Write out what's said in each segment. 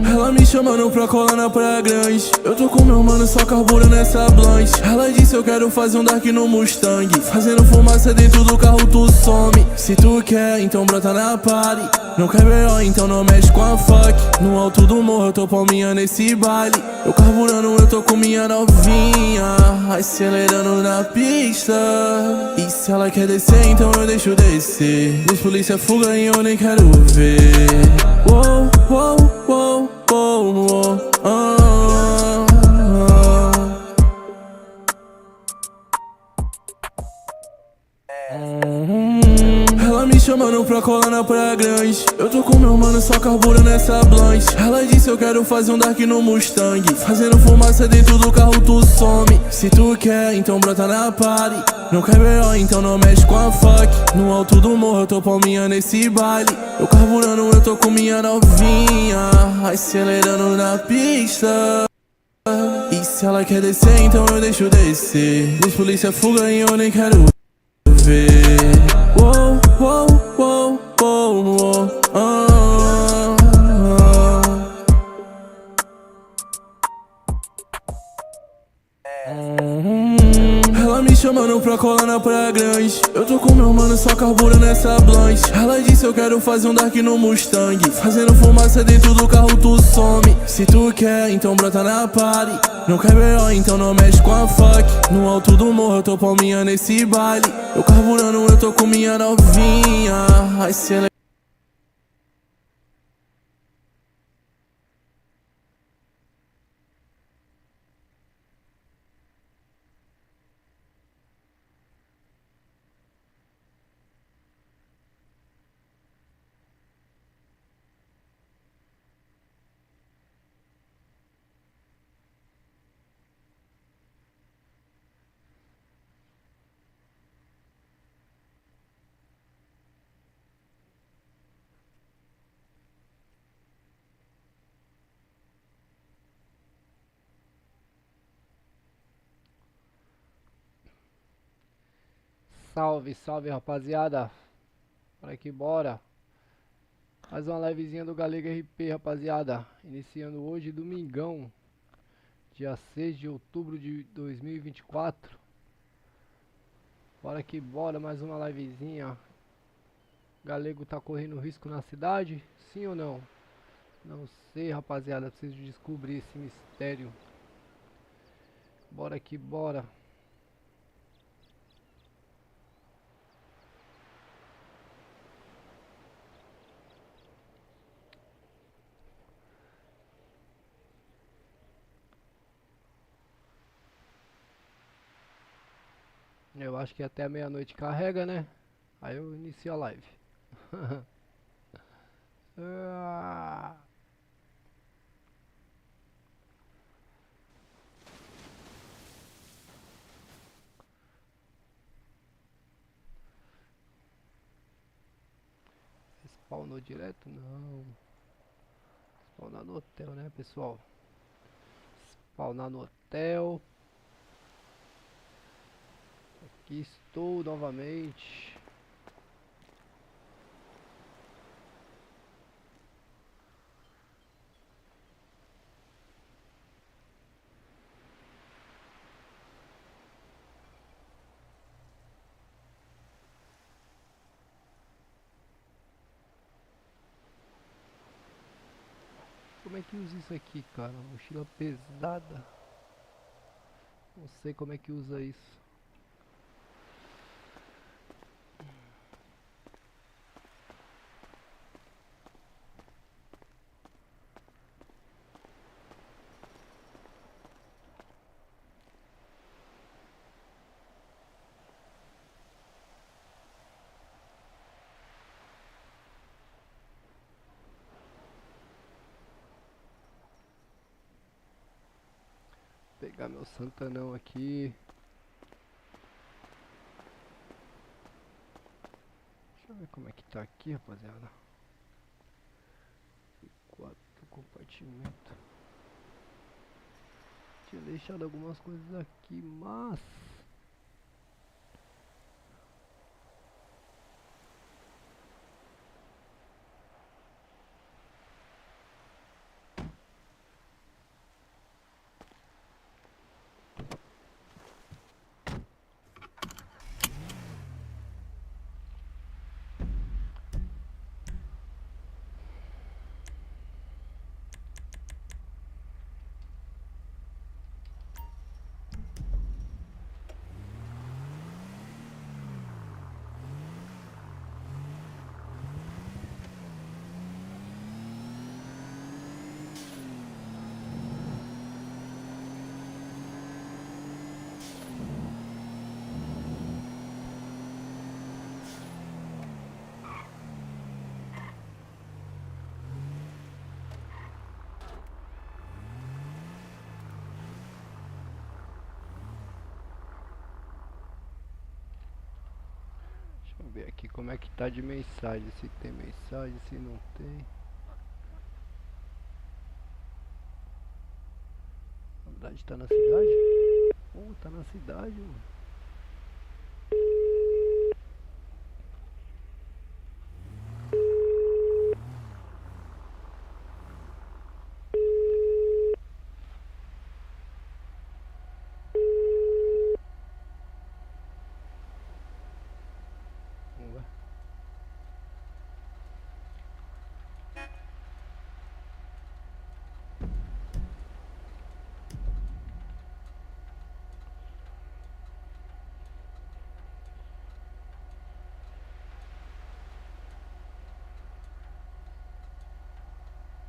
Ela me chamando pra colar na Praia Grande. Eu tô com meu mano só carburando essa blunt. Ela disse eu quero fazer um dark no Mustang. Fazendo fumaça dentro do carro tu some. Se tu quer, então brota na party. Não quer B.O., então não mexe com a fuck. No alto do morro eu tô palminha nesse baile. Eu carburando, eu tô com minha novinha, acelerando na pista. E se ela quer descer, então eu deixo descer. Os polícia fuga e eu nem quero ver. Uou, uou, uou, uou, uou, Ela me chamando pra colar na Praia Grande. Eu tô com meu mano só carburando essa blunt. Ela disse eu quero fazer um dark no Mustang. Fazendo fumaça dentro do carro tu some. Se tu quer, então brota na party. Não quer B.O., então não mexe com a fuck. No alto do morro eu tô palminha nesse baile. Eu carburando, eu tô com minha novinha, acelerando na pista. E se ela quer descer, então eu deixo descer. Os polícia fuga e eu nem quero ver. Uou, uou, uou, uou, uou, Ela me chamando pra colar na Praia Grande. Eu tô com meu mano só carburando essa blunt. Ela disse eu quero fazer um dark no Mustang. Fazendo fumaça dentro do carro tu some. Se tu quer, então brota na party. Não quer B.O., então não mexe com a fuck. No alto do morro eu tô palminha nesse baile. Eu carburando, eu tô com minha novinha, acelerando. Salve, salve rapaziada. Bora que bora. Mais uma livezinha do Galega RP, rapaziada. Iniciando hoje, domingão, dia 6 de outubro de 2024. Bora que bora, mais uma livezinha. Galego tá correndo risco na cidade? Sim ou não? Não sei, rapaziada. Preciso descobrir esse mistério. Bora que bora. Eu acho que até meia-noite carrega, né? Aí eu inicio a live. Ah, spawnou direto? Não. Spawnar no hotel, né, pessoal? Spawnar no hotel. Aqui estou novamente. Como é que usa isso aqui, cara? Mochila pesada. Não sei como é que usa isso. Vou pegar meu Santanão aqui. Deixa eu ver como é que tá aqui, rapaziada. 4 compartimento. Tinha deixado algumas coisas aqui, mas Vamos ver aqui como é que tá de mensagem. Se tem mensagem, se não tem. Na verdade tá na cidade? Pô, tá na cidade, mano. Vamos ver.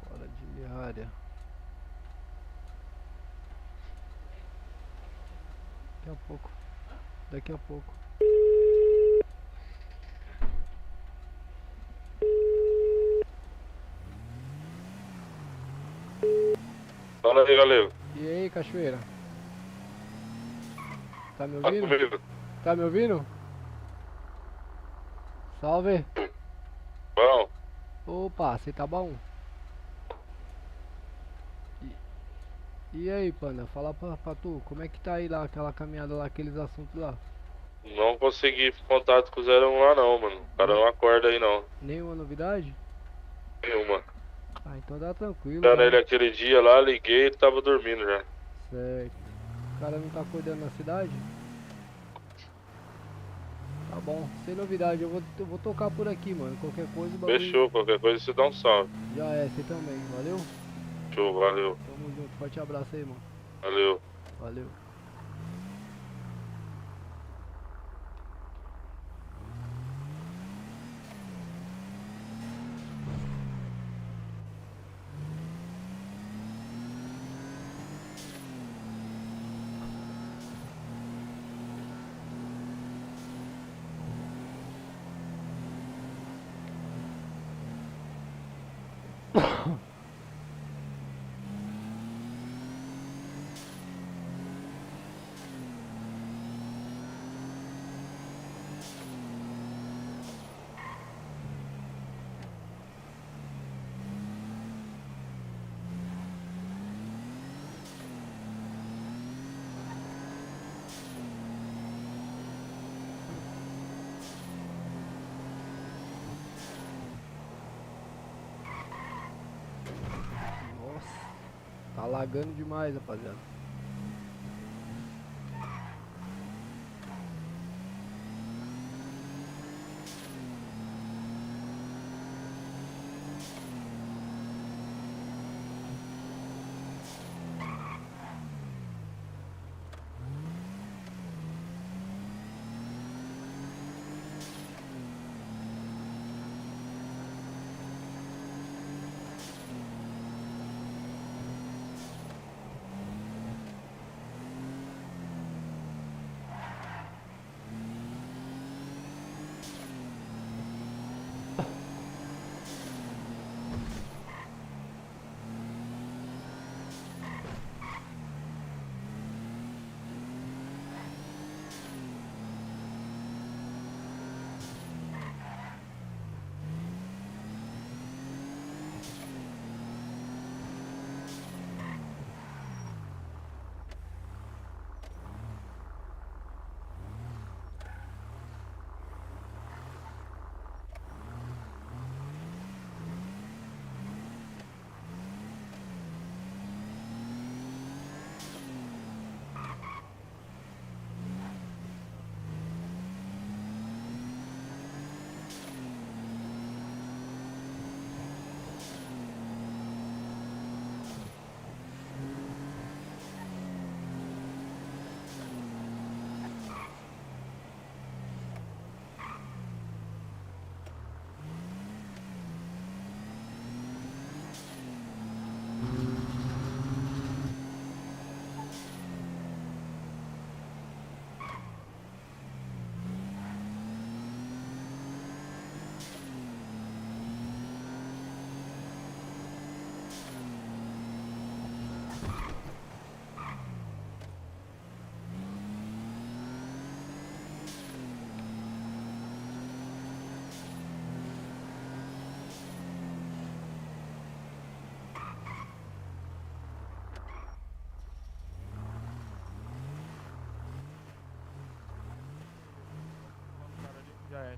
Fora de área. Daqui a pouco. Daqui a pouco. Fala aí, galego. E aí, Cachoeira? Tá me Tá ouvindo? comigo? Tá me ouvindo? Salve! Bom, Opa, você tá bom? E aí, Panda, fala pra tu, como é que tá aí lá, aquela caminhada lá, aqueles assuntos lá? não consegui contato com o 01 lá não, mano. O cara Nem, não acorda aí não. nenhuma novidade? Nenhuma. Ah, então dá tranquilo, Dando ele cara. aquele dia lá, liguei, ele tava dormindo já. Certo. O cara não tá cuidando na cidade? Tá bom, sem novidade, eu vou tocar por aqui, mano. Qualquer coisa, o bagulho Fechou, qualquer coisa você dá um salve. já é, você também, valeu? Show, valeu. Tamo junto, forte abraço aí, mano. Valeu. Valeu. Nossa, tá lagando demais, rapaziada.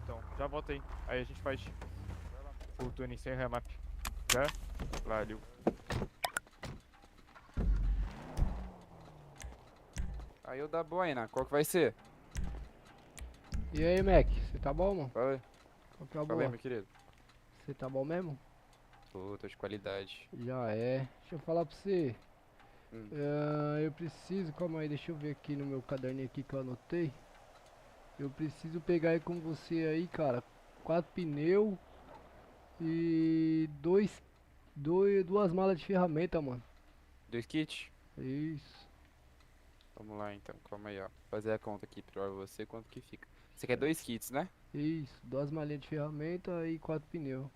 então. Já volta aí. Aí a gente faz full tuning sem remap. Já? Valeu. Aí o da Buena, qual que vai ser? E aí, Mac, você tá bom, mano? Fala aí, Qual que é a fala aí, boa? meu querido. Você tá bom mesmo? Tô de qualidade. Já é. Deixa eu falar pra você. Hum. Eu preciso, calma aí, deixa eu ver aqui no meu caderninho aqui que eu anotei. Eu preciso pegar aí com você aí, cara. 4 pneus e duas malas de ferramenta, mano. 2 kits? Isso. Vamos lá então, calma aí, ó. Fazer a conta aqui pra você quanto que fica. Você quer 2 kits, né? Isso, duas malinhas de ferramenta e 4 pneus.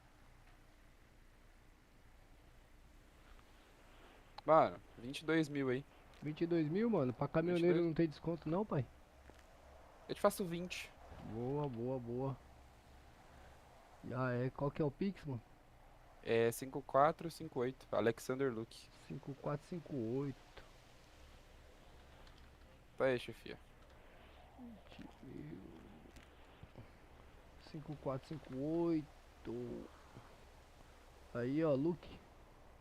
Mano, 22 mil aí. 22 mil, mano. Pra caminhoneiro 22? não tem desconto não, pai? Eu te faço 20. Boa, boa, boa. Já é. Qual que é o Pix, mano? É 5458, Alexander Luke. 5458. Tá aí, chefia. 5458. Aí, ó, Luke.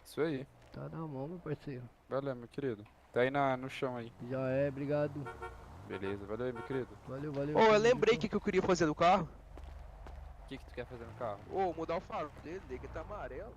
Isso aí. Tá na mão, meu parceiro. Valeu, meu querido. Tá aí no chão aí. Já é, obrigado. Beleza, valeu aí, meu querido. Valeu, valeu. Ô, eu tamo lembrei o junto. que eu queria fazer no carro. O que que tu quer fazer no carro? Ô, mudar o farol dele, que tá amarelo.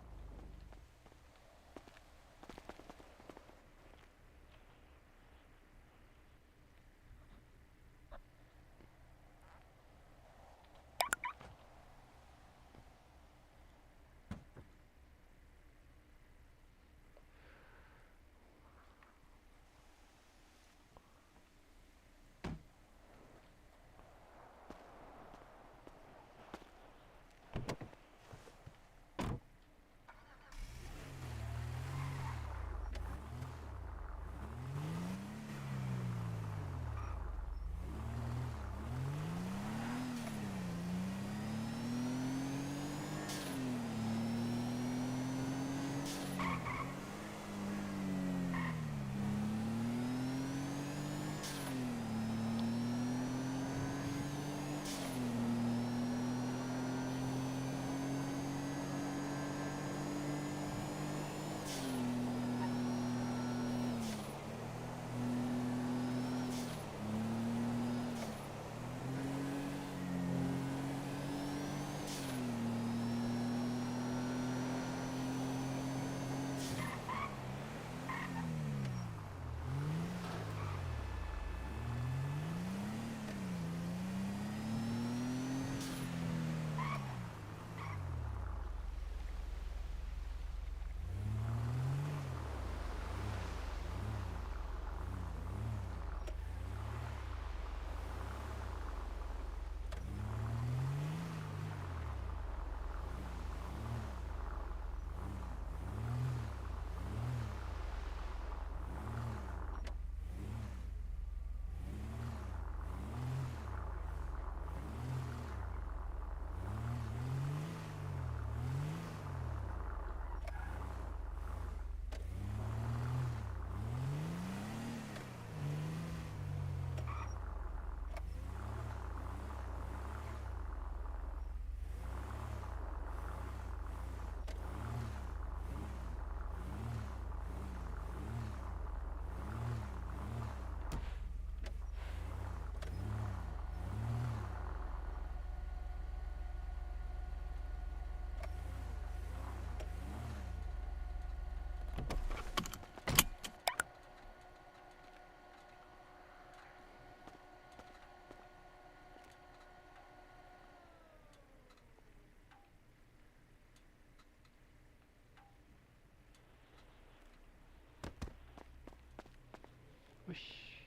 Oxi.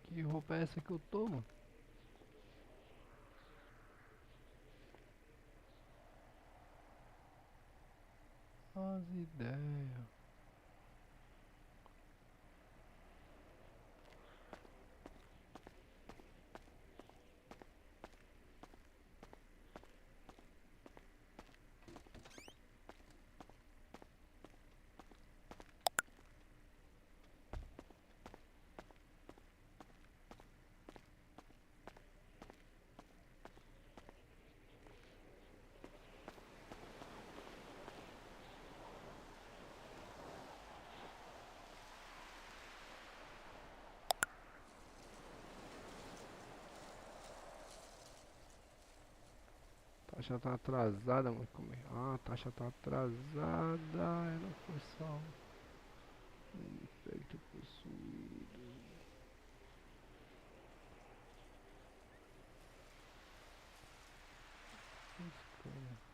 Que roupa é essa que eu tô, mano? As ideias. Taxa tá atrasada, mano. Como é? Ah, taxa tá atrasada. Ela foi salva. Infecto possuído. Escolha.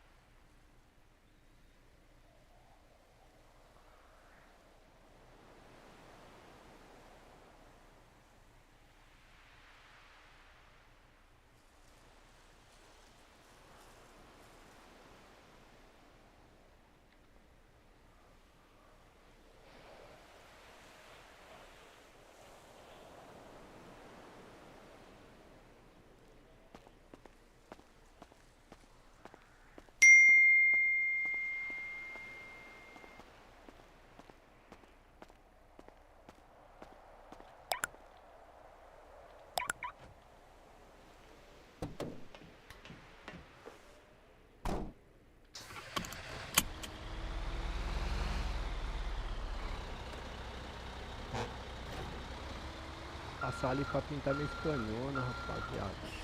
Passar ali pra pintar minha escanhona, rapaziada.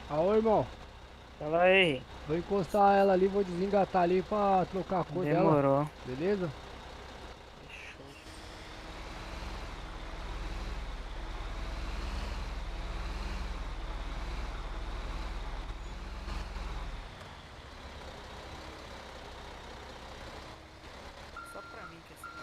Aô, irmão. Fala aí. Vou encostar ela ali, vou desengatar ali pra trocar a cor dela. Demorou. Beleza? Fechou. Só pra mim que essa.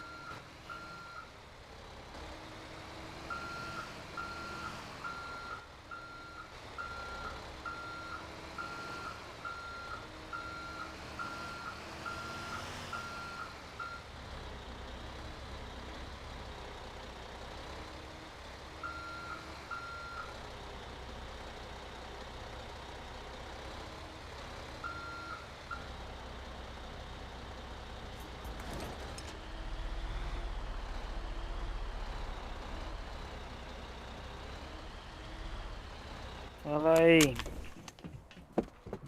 Fala aí.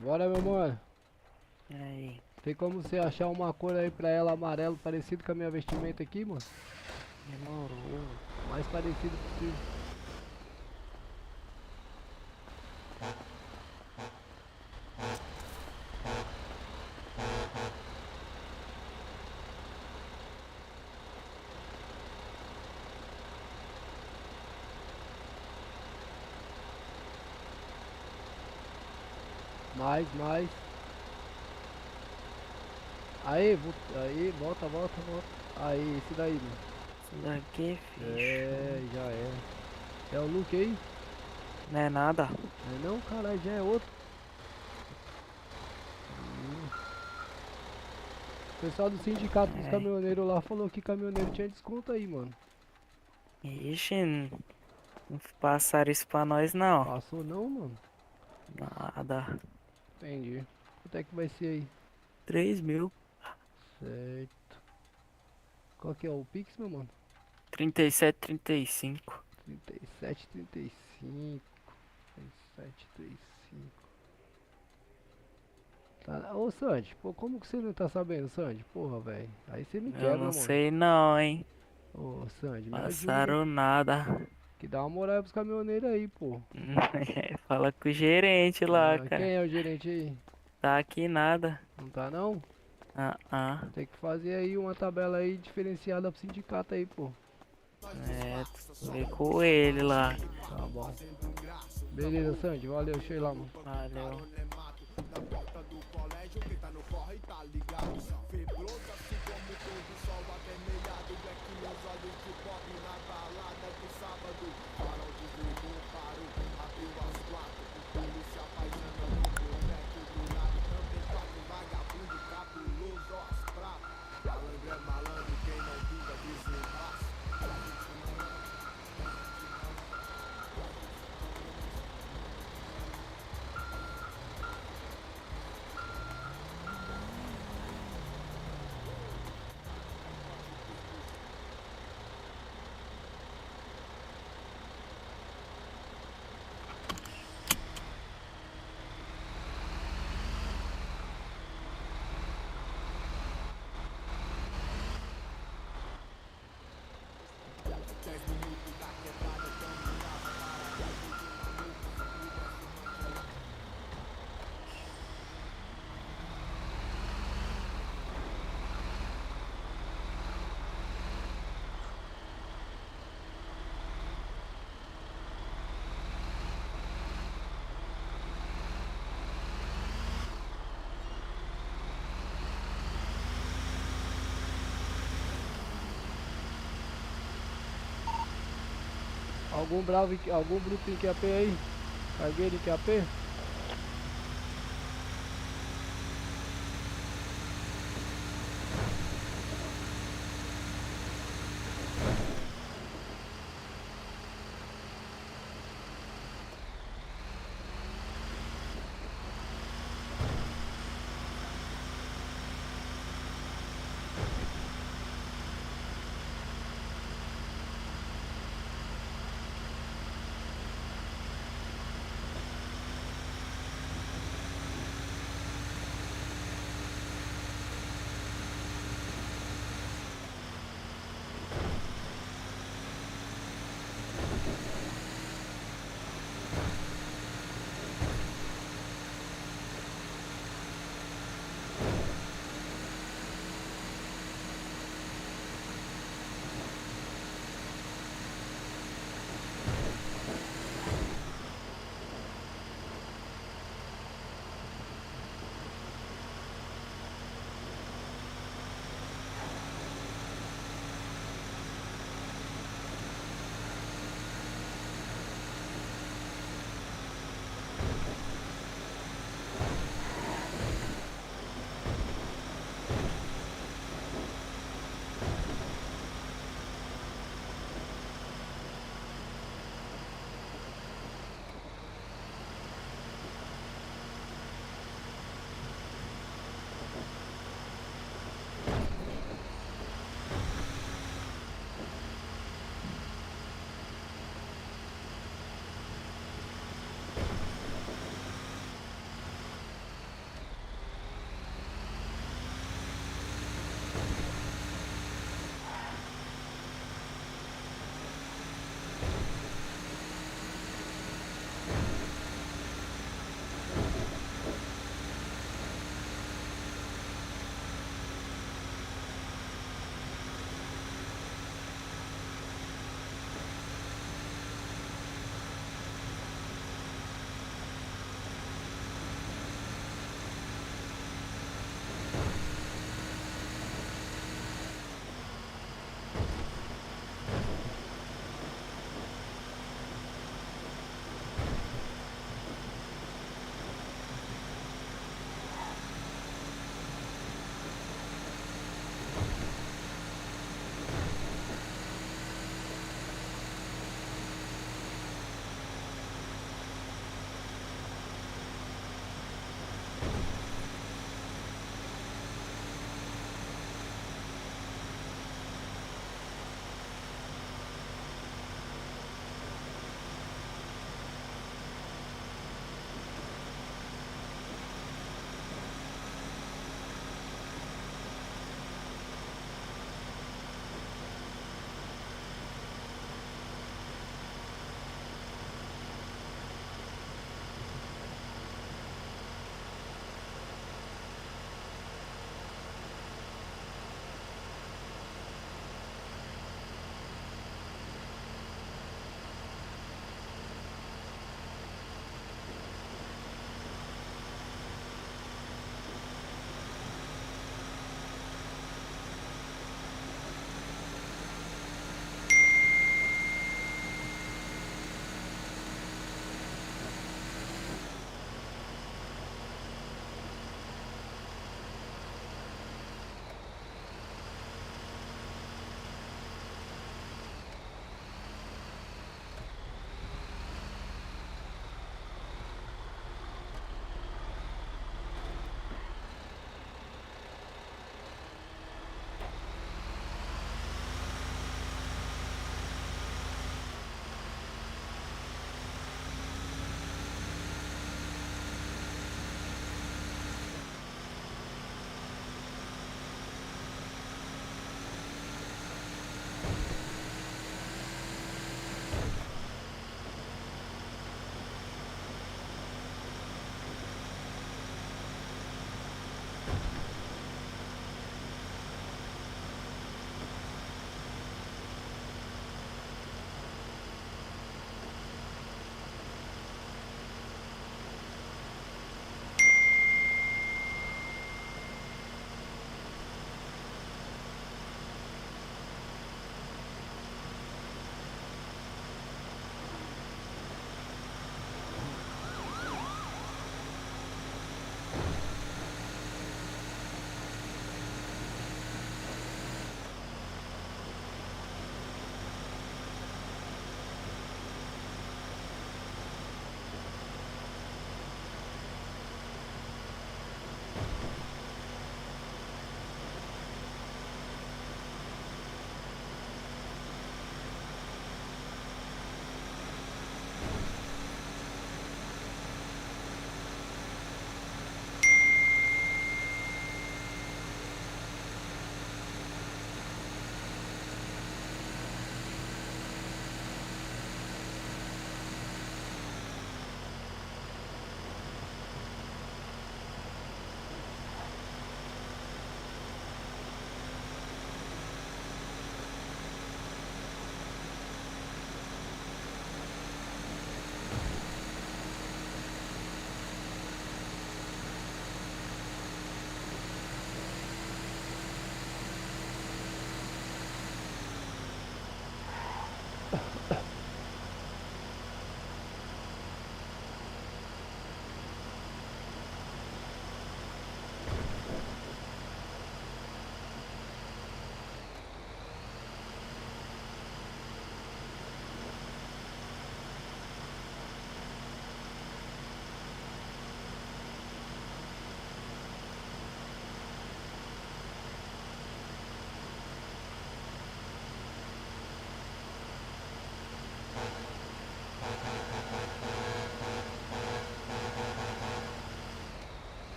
Bora, meu mano. E aí? Tem como você achar uma cor aí pra ela amarelo parecido com a minha vestimenta aqui, mano? Demorou. Mais parecido possível. Mais. Aí, volta. Aí, esse daí, mano. Isso daqui, filho. É, já é. É o Luke aí? Não é nada. Não, caralho, já é outro. pessoal do sindicato dos É. caminhoneiros lá falou que caminhoneiro tinha desconto aí, mano. Ixi, não passaram isso pra nós não. Passou não, mano? Nada. Entendi. Quanto é que vai ser aí? 3.000. Certo. Qual que é o Pix, meu mano? 37,35. 37, 35. 37, 35. Tá. Ô, Sandy, pô, como que você não tá sabendo, Sandy? Porra, velho. Aí você me Eu quebra, não mano. sei não, hein. Ô, Sandy, me ajuda. Passaram nada. Que dá uma moral pros caminhoneiros aí, pô. Fala com o gerente lá, Ah, cara. quem é o gerente aí? Tá aqui nada. Não tá não? Tem que fazer aí uma tabela aí diferenciada pro sindicato aí, pô. Vê com ele lá. Tá bom. Beleza, Sandy. Valeu, deixa eu ir lá, mano. Valeu. Algum bruto em QAP aí? Cargueiro em QAP?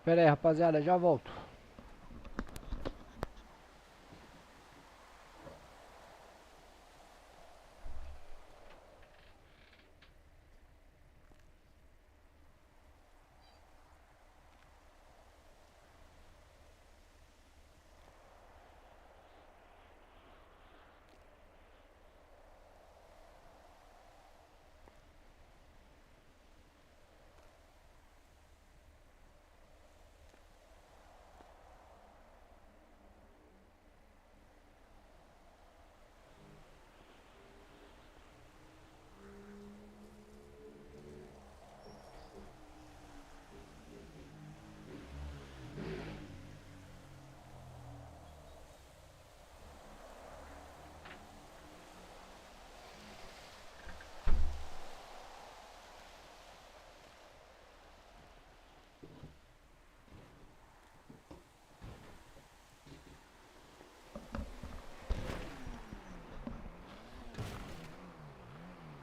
Pera aí, rapaziada, já volto.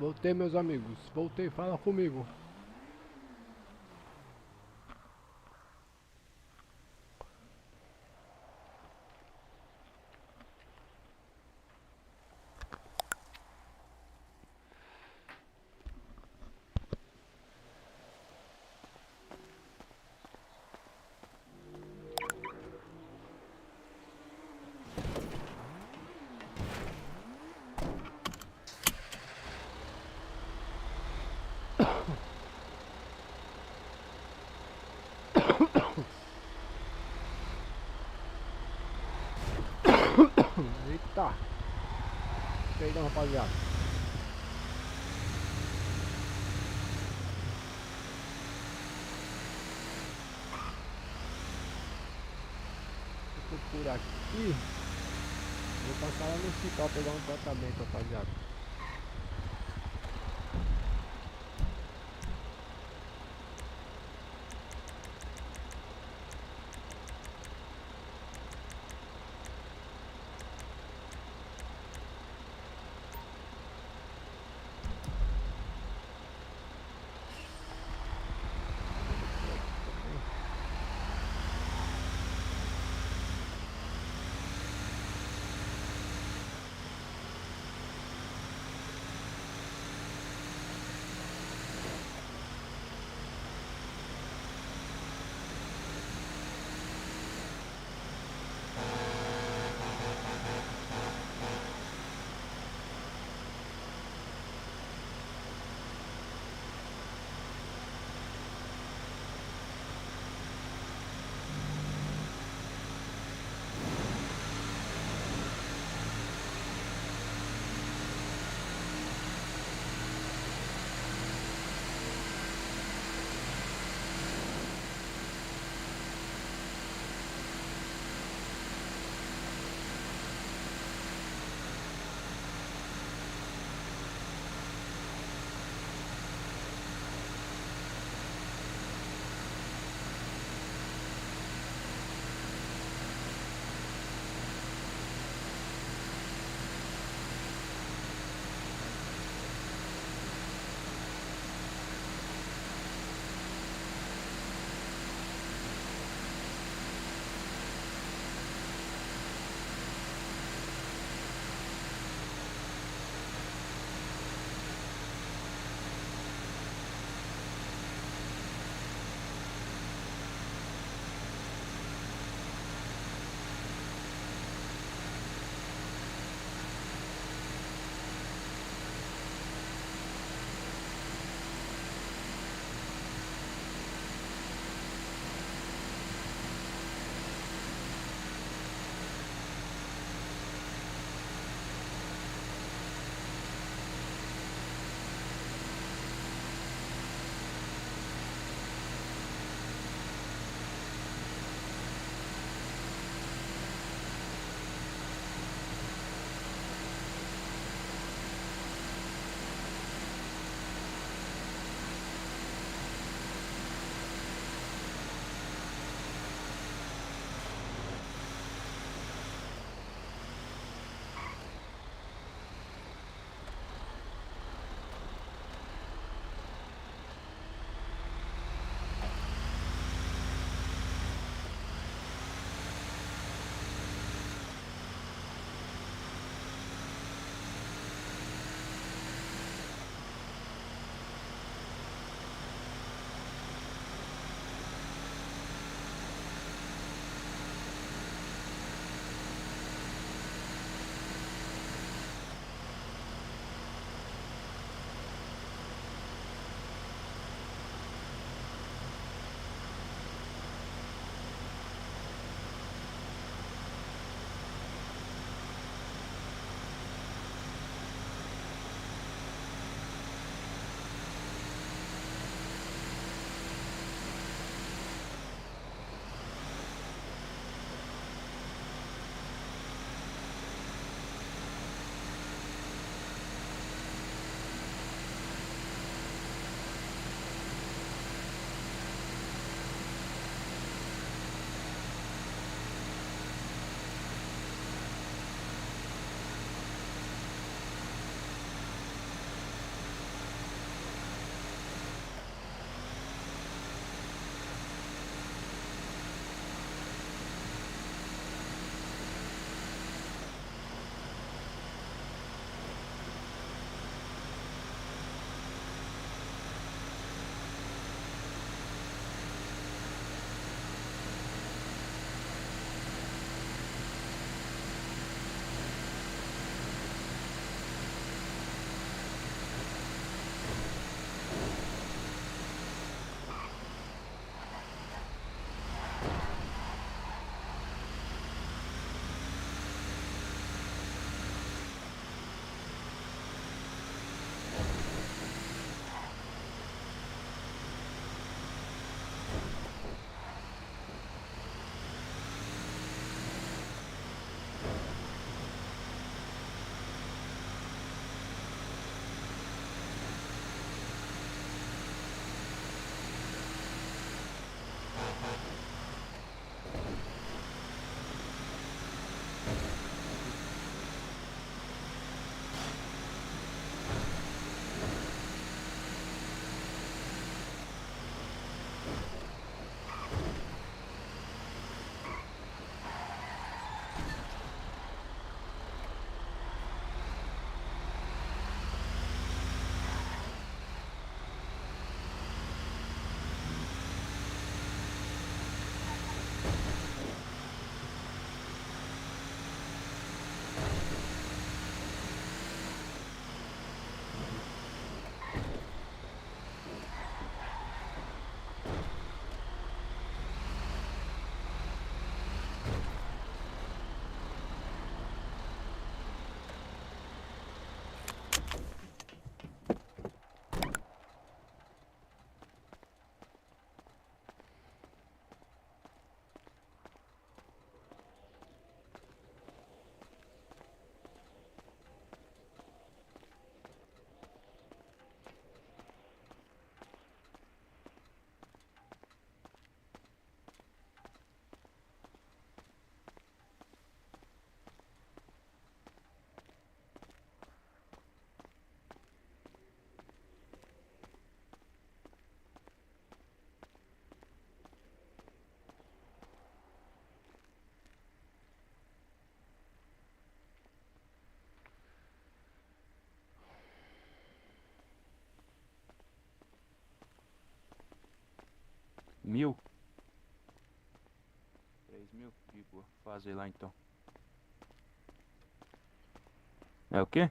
Voltei, meus amigos. Voltei, fala comigo. Eita. Perdão, rapaziada. Eu tô por aqui. Vou passar lá no hospital pegar um tratamento, rapaziada. 1000? 3000? De boa, fazer lá então. É o quê?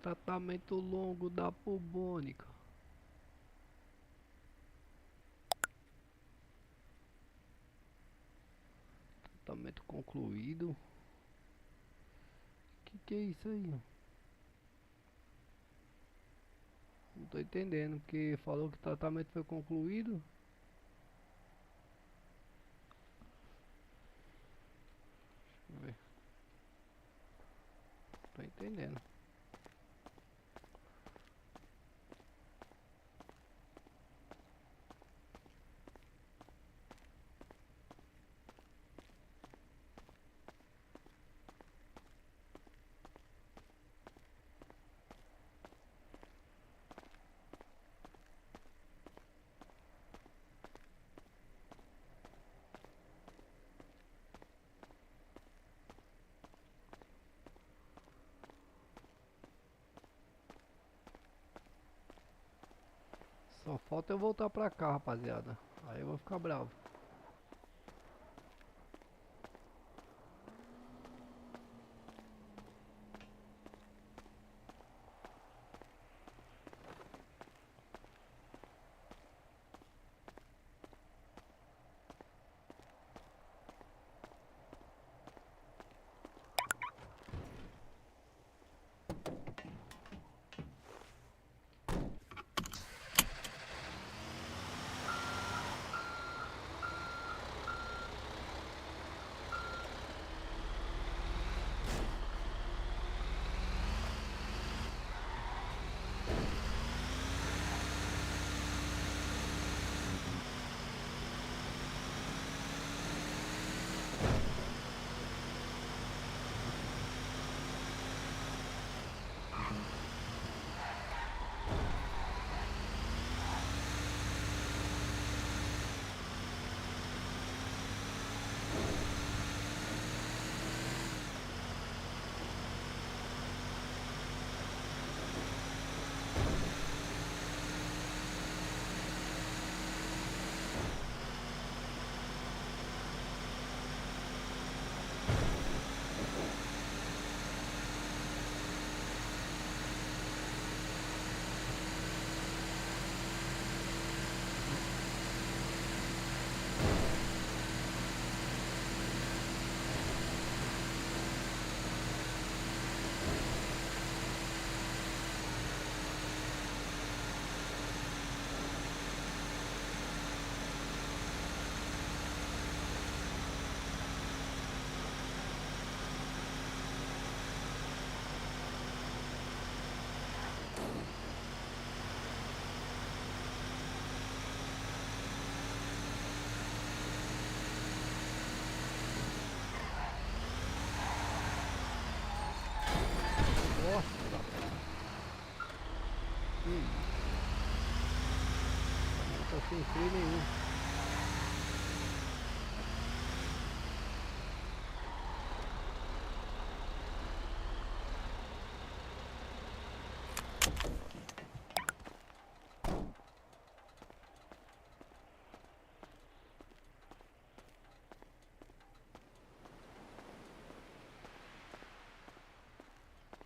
Tratamento longo da bubônica. Tratamento concluído. Que é isso aí? Não tô entendendo, porque falou que o tratamento foi concluído. Deixa eu ver. Tô entendendo. Só falta eu voltar pra cá, rapaziada. Aí eu vou ficar bravo. Não tô sem freio nenhum.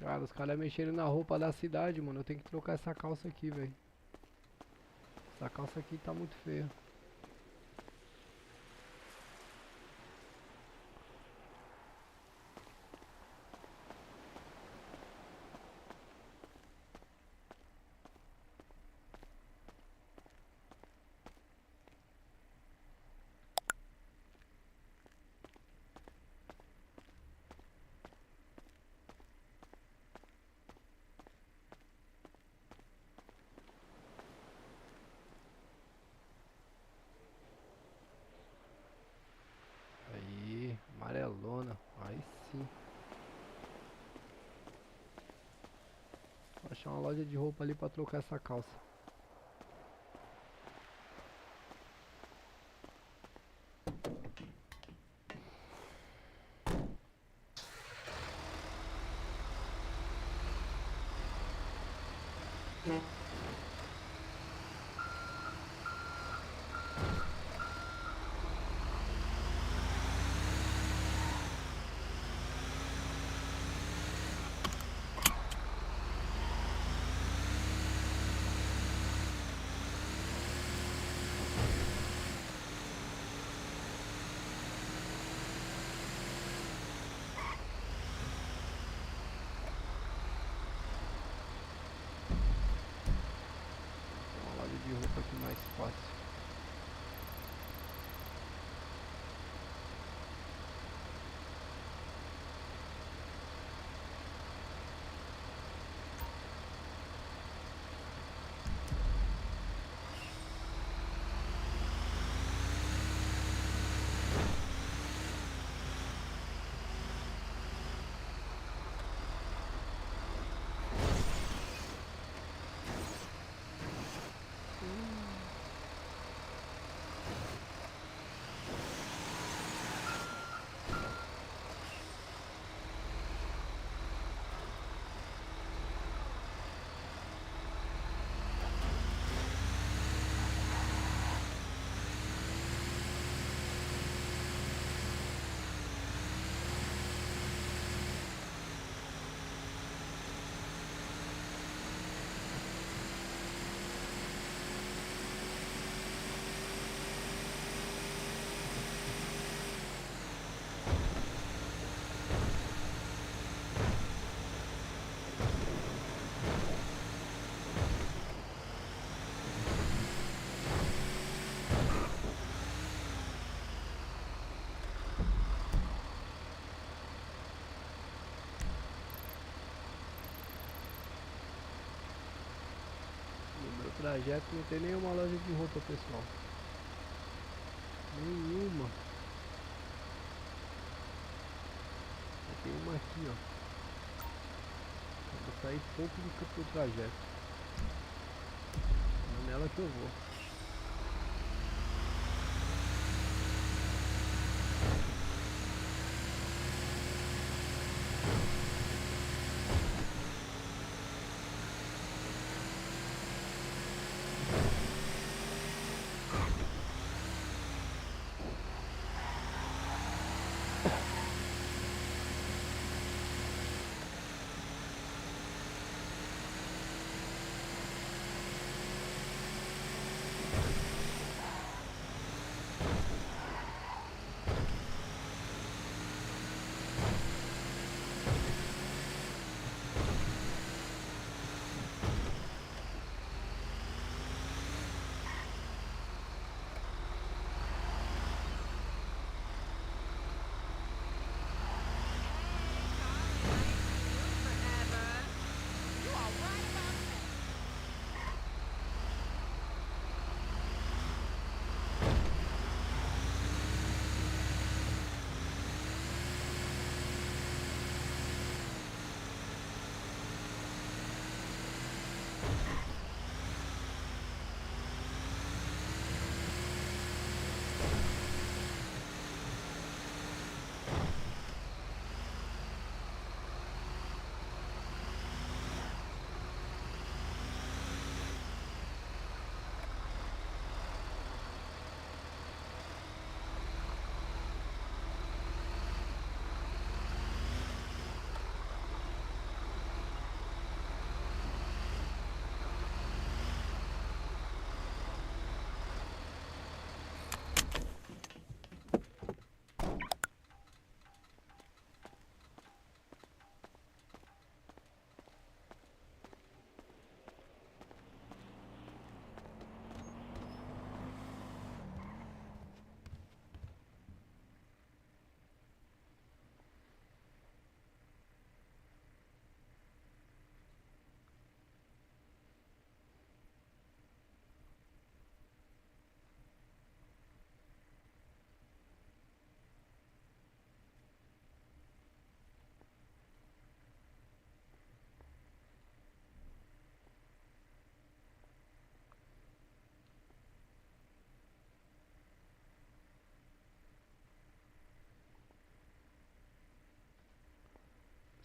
Cara, os caras mexeram na roupa da cidade, mano. Eu tenho que trocar essa calça aqui, velho. Essa calça aqui tá muito feia. Aí, amarelona. Aí sim. Vou achar uma loja de roupa ali pra trocar essa calça. Uma loja de roupa aqui mais fácil. No meu trajeto não tem nenhuma loja de roupa, pessoal. Nenhuma. Tem uma aqui, ó. Eu vou sair pouco do trajeto. É nela que eu vou.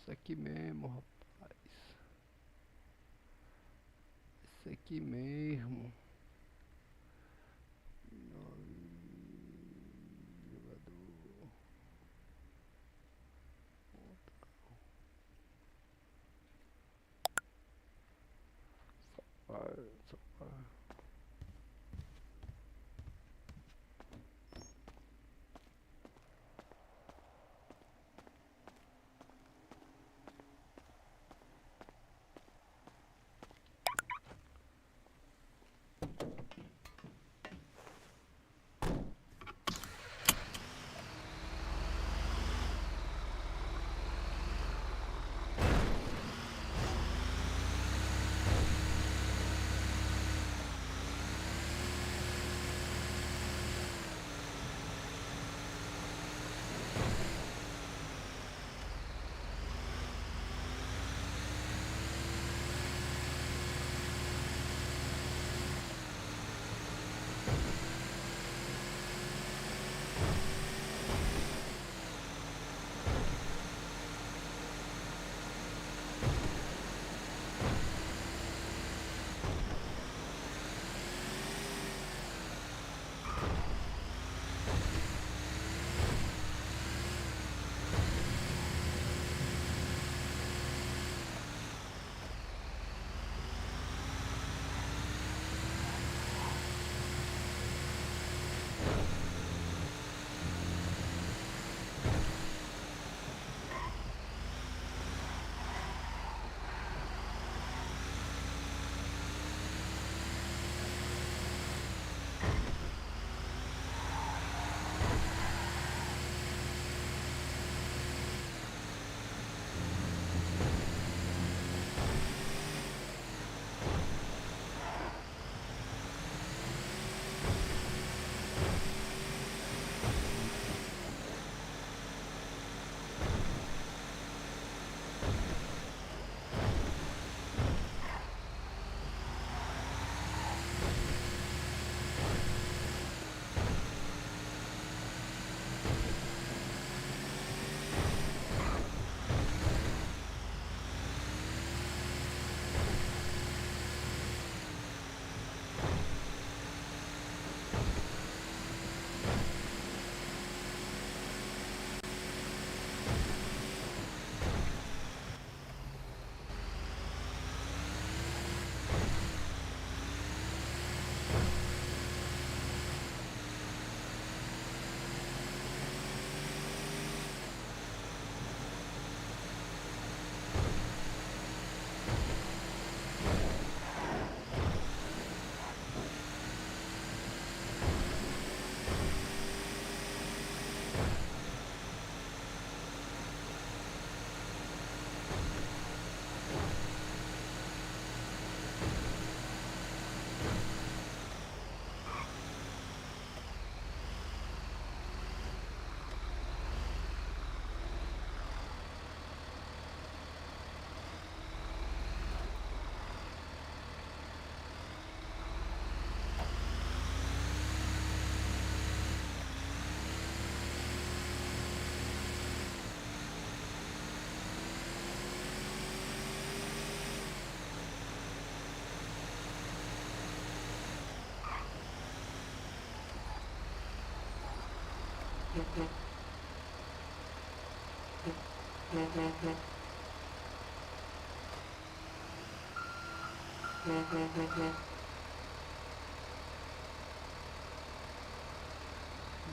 Isso aqui mesmo, rapaz. Isso aqui mesmo. Jogador. Só.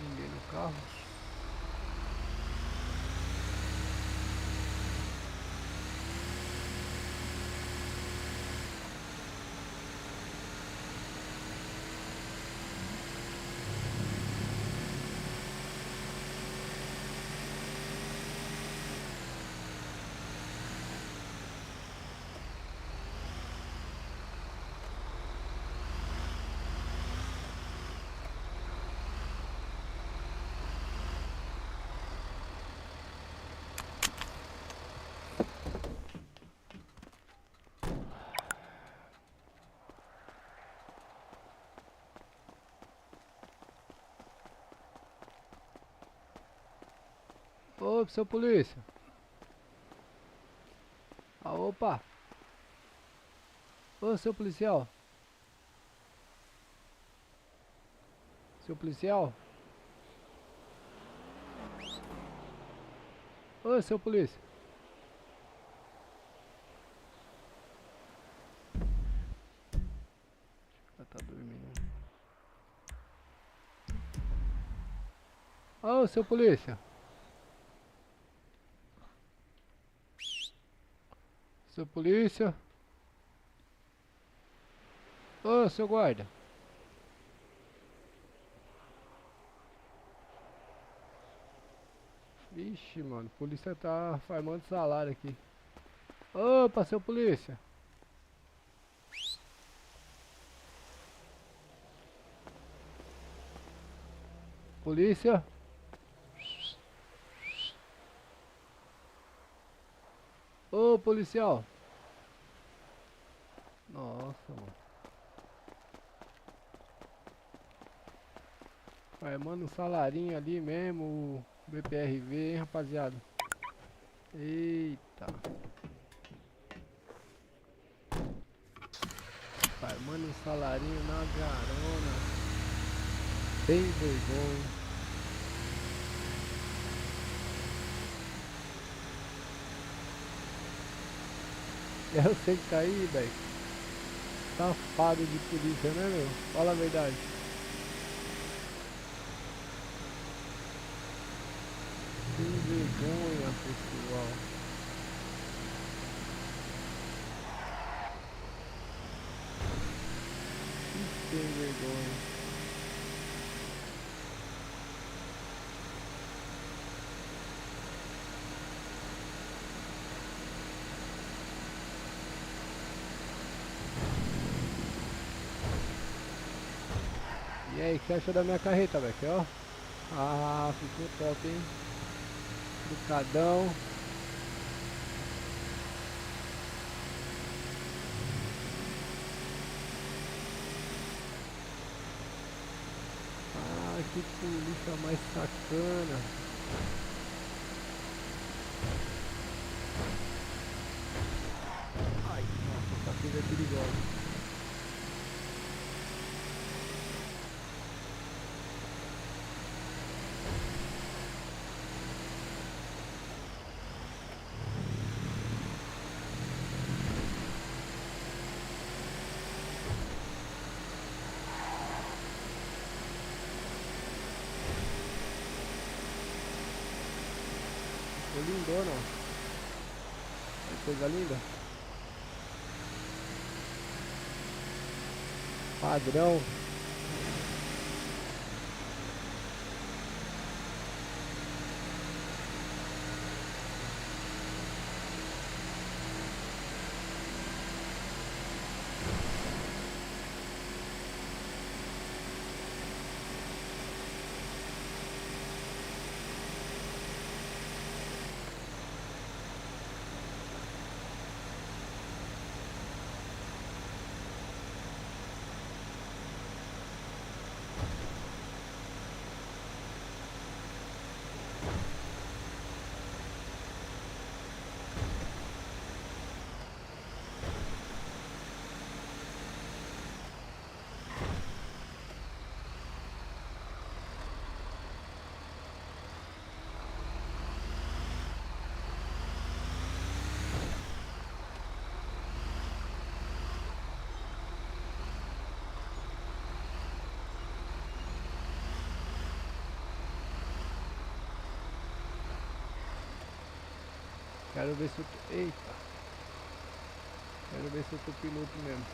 Ninguém no carro. Ô, seu polícia. Opa! Ô, seu policial! Seu policial? Ô, seu polícia! Ela tá dormindo. Ô, seu polícia! Seu polícia! Ô, seu guarda! Ixi, mano, a polícia tá farmando salário aqui. Opa, seu polícia! Polícia! Ô, policial! Nossa, mano. Farmando um salarinho ali mesmo, o BPRV, hein, rapaziada. Eita. Farmando um salarinho na garona. Sem vergonha. Eu sei que tá aí, velho. Safado de polícia, né, meu? Fala a verdade. Sem vergonha, pessoal. Que sem vergonha. E aí, o que você achou da minha carreta, velho? Ó. Ah, ficou top, hein? Ducadão. Ah, que polícia mais sacana. Ai, nossa, essa coisa é perigosa. Ficou lindona, ó. Que coisa linda. Padrão. Quero ver se eu tô... Eita. Quero ver se eu tô piloto mesmo.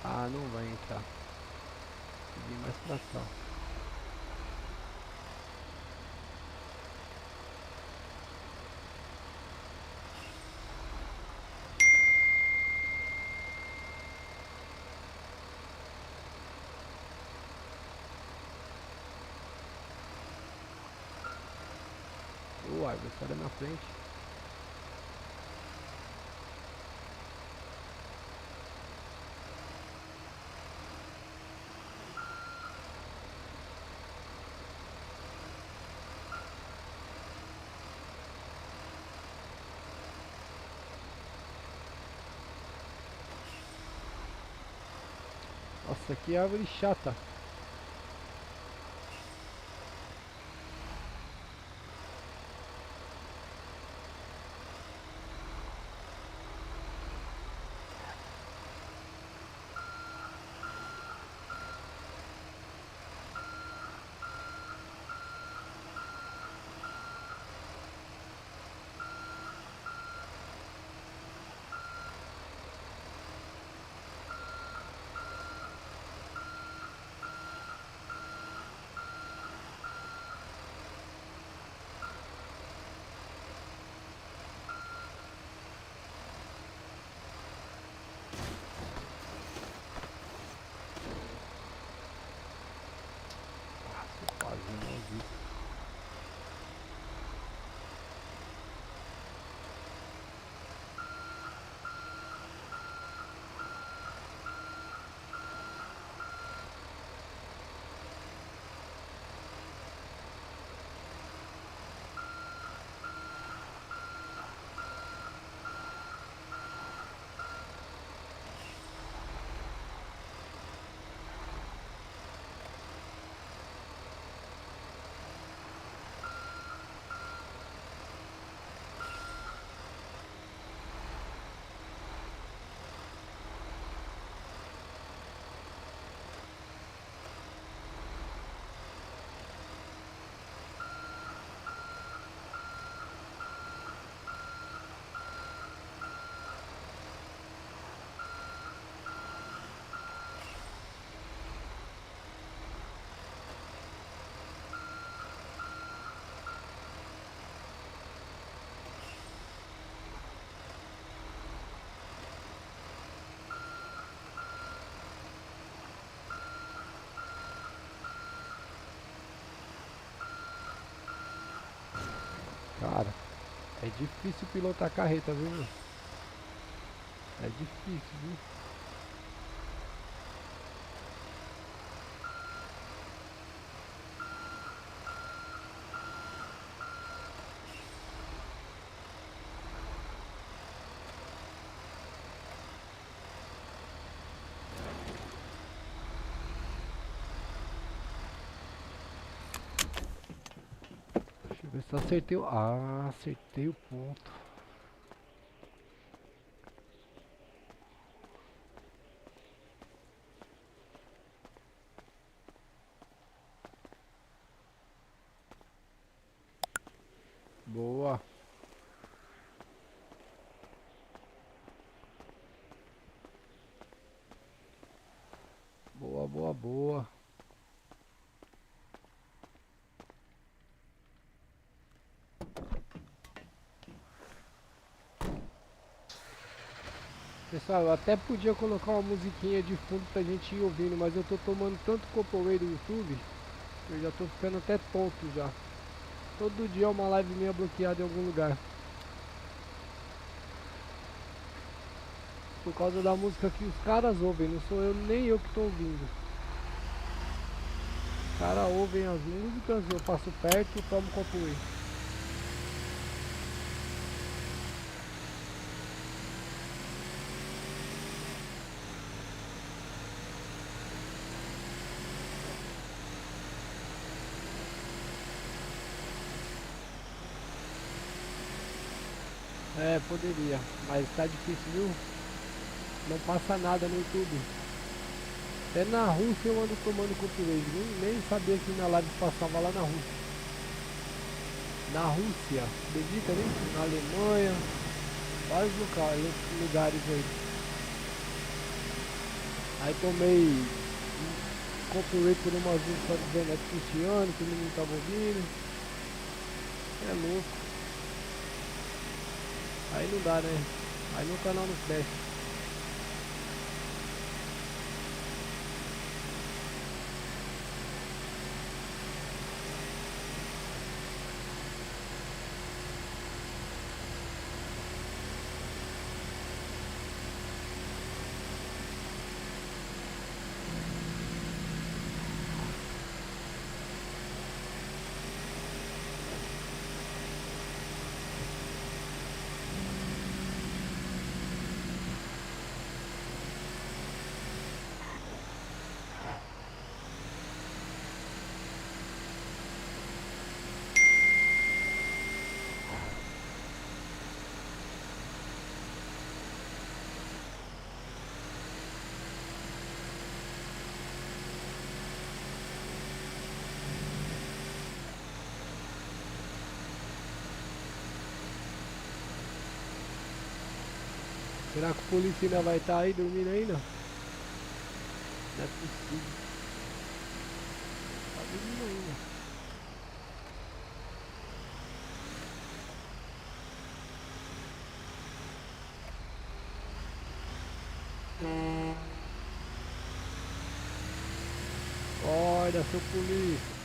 Ah, não vai entrar. Seguir mais pra cá. Águia? Sai da minha frente. Nossa, que árvore chata. Quase não vi. Cara, é difícil pilotar carreta, viu, meu? É difícil, viu? Deixa eu ver se eu acertei o... Ah, acertei o ponto. Boa. Boa, boa, boa. Pessoal, eu até podia colocar uma musiquinha de fundo pra gente ir ouvindo, mas eu tô tomando tanto Copaway do YouTube, que eu já tô ficando até tonto já. Todo dia é uma live minha bloqueada em algum lugar. Por causa da música que os caras ouvem, não sou eu nem eu que tô ouvindo. Os caras ouvem as músicas, eu passo perto e tomo Copaway. É, poderia, mas tá difícil, viu? Não passa nada no YouTube. Até na Rússia eu ando tomando Copaway, nem sabia que minha live passava lá na Rússia. Na Rússia, acredita, né? Na Alemanha, vários lugares aí. Aí tomei Copaway por umas músicas do Renato Cristiano, que o menino tava ouvindo. É louco. Aí não dá, né? Aí no canal não cresce. Será que o polícia ainda vai estar aí dormindo ainda? Não é possível. Tá dormindo ainda. Acorda, seu polícia.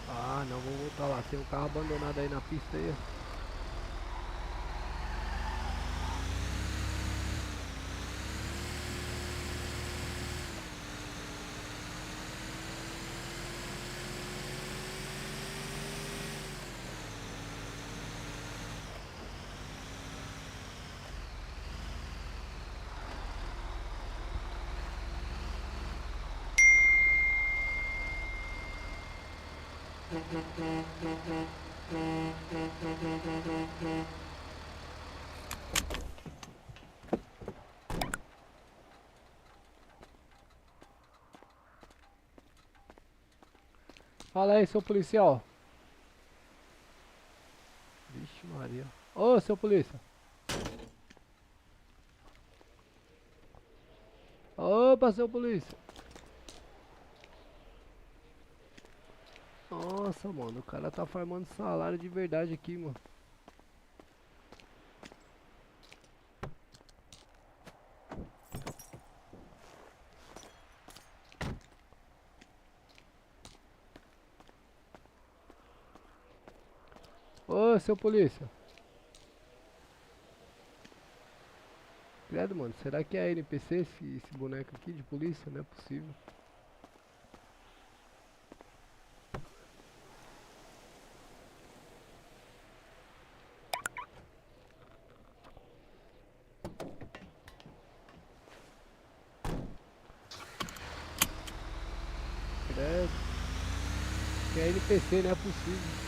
Ah, não, vou voltar lá. Tem um carro abandonado aí na pista aí. Fala aí, seu policial. Vixe Maria. Ô, seu polícia. Opa, seu polícia. Nossa, mano, o cara tá farmando salário de verdade aqui, mano. Ô, seu polícia. Credo, mano, será que é NPC esse boneco aqui de polícia? Não é possível. Credo. Que é NPC, não é possível.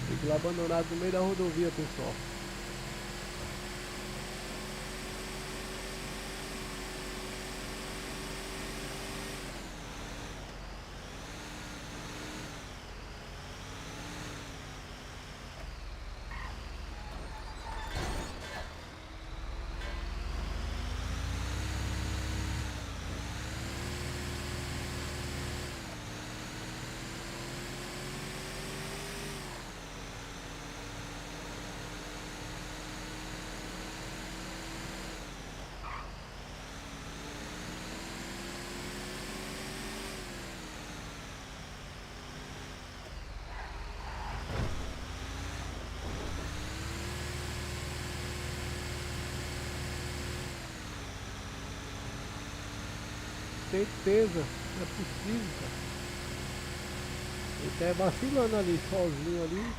Fico lá abandonado no meio da rodovia, pessoal. Certeza, não é possível, cara. Ele tá vacilando ali, sozinho ali.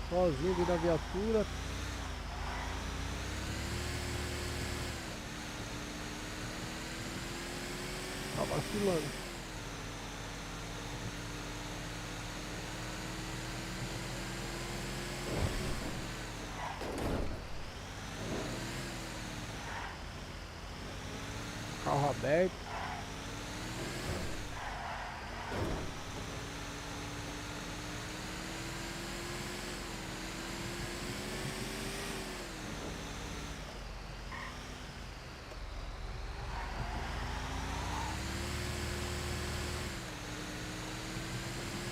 Sozinho dentro da viatura. Tá vacilando. Carro aberto.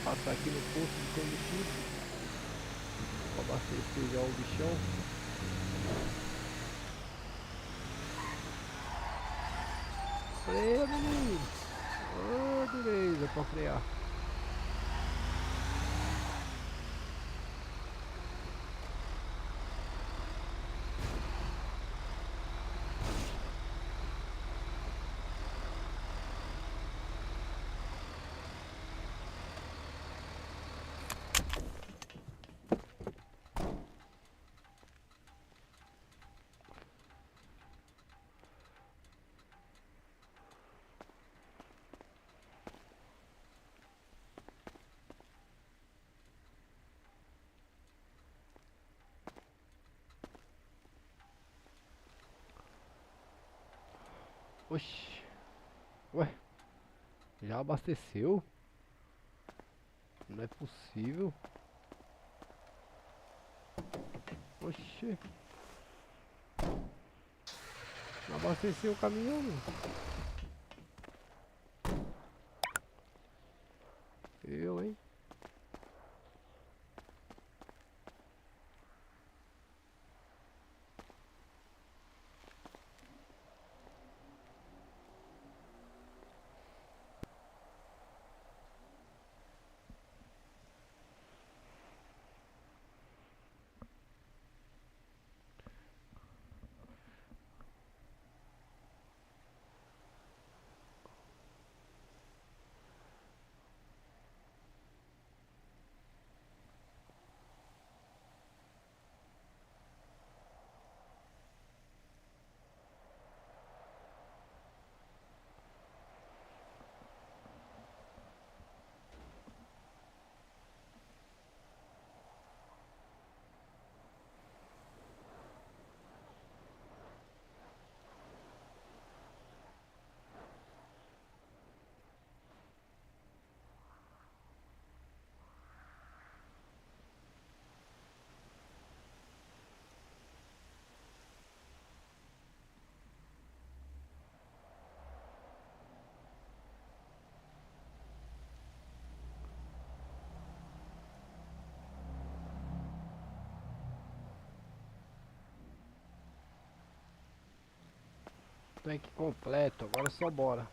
Passar aqui no posto de combustível para abastecer já o bichão. Freia, menino! Ô, dureza pra frear. Oxi. Ué, já abasteceu? Não é possível. Oxi. Não abasteceu o caminhão, meu. Eu, hein? Tanque completo, agora só bora.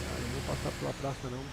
Ah, não vou passar pela praça não.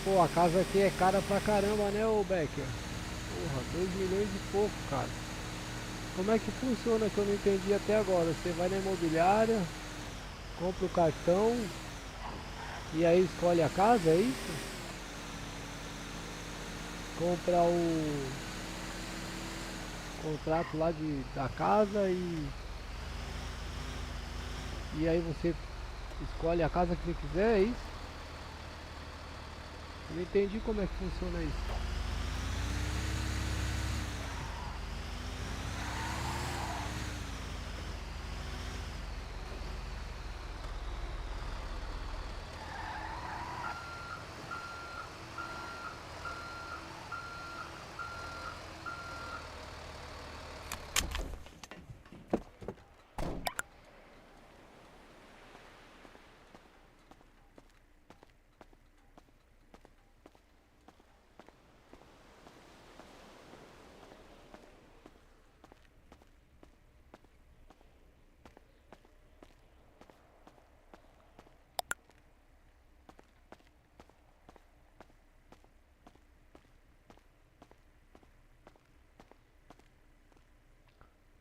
Pô, a casa aqui é cara pra caramba, né, ô Becker? Porra, 2 milhões e pouco, cara. Como é que funciona que eu não entendi até agora? Você vai na imobiliária, compra o cartão e aí escolhe a casa, é isso? Compra o contrato lá da casa e aí você escolhe a casa que você quiser, é isso? Eu não entendi como é que funciona isso.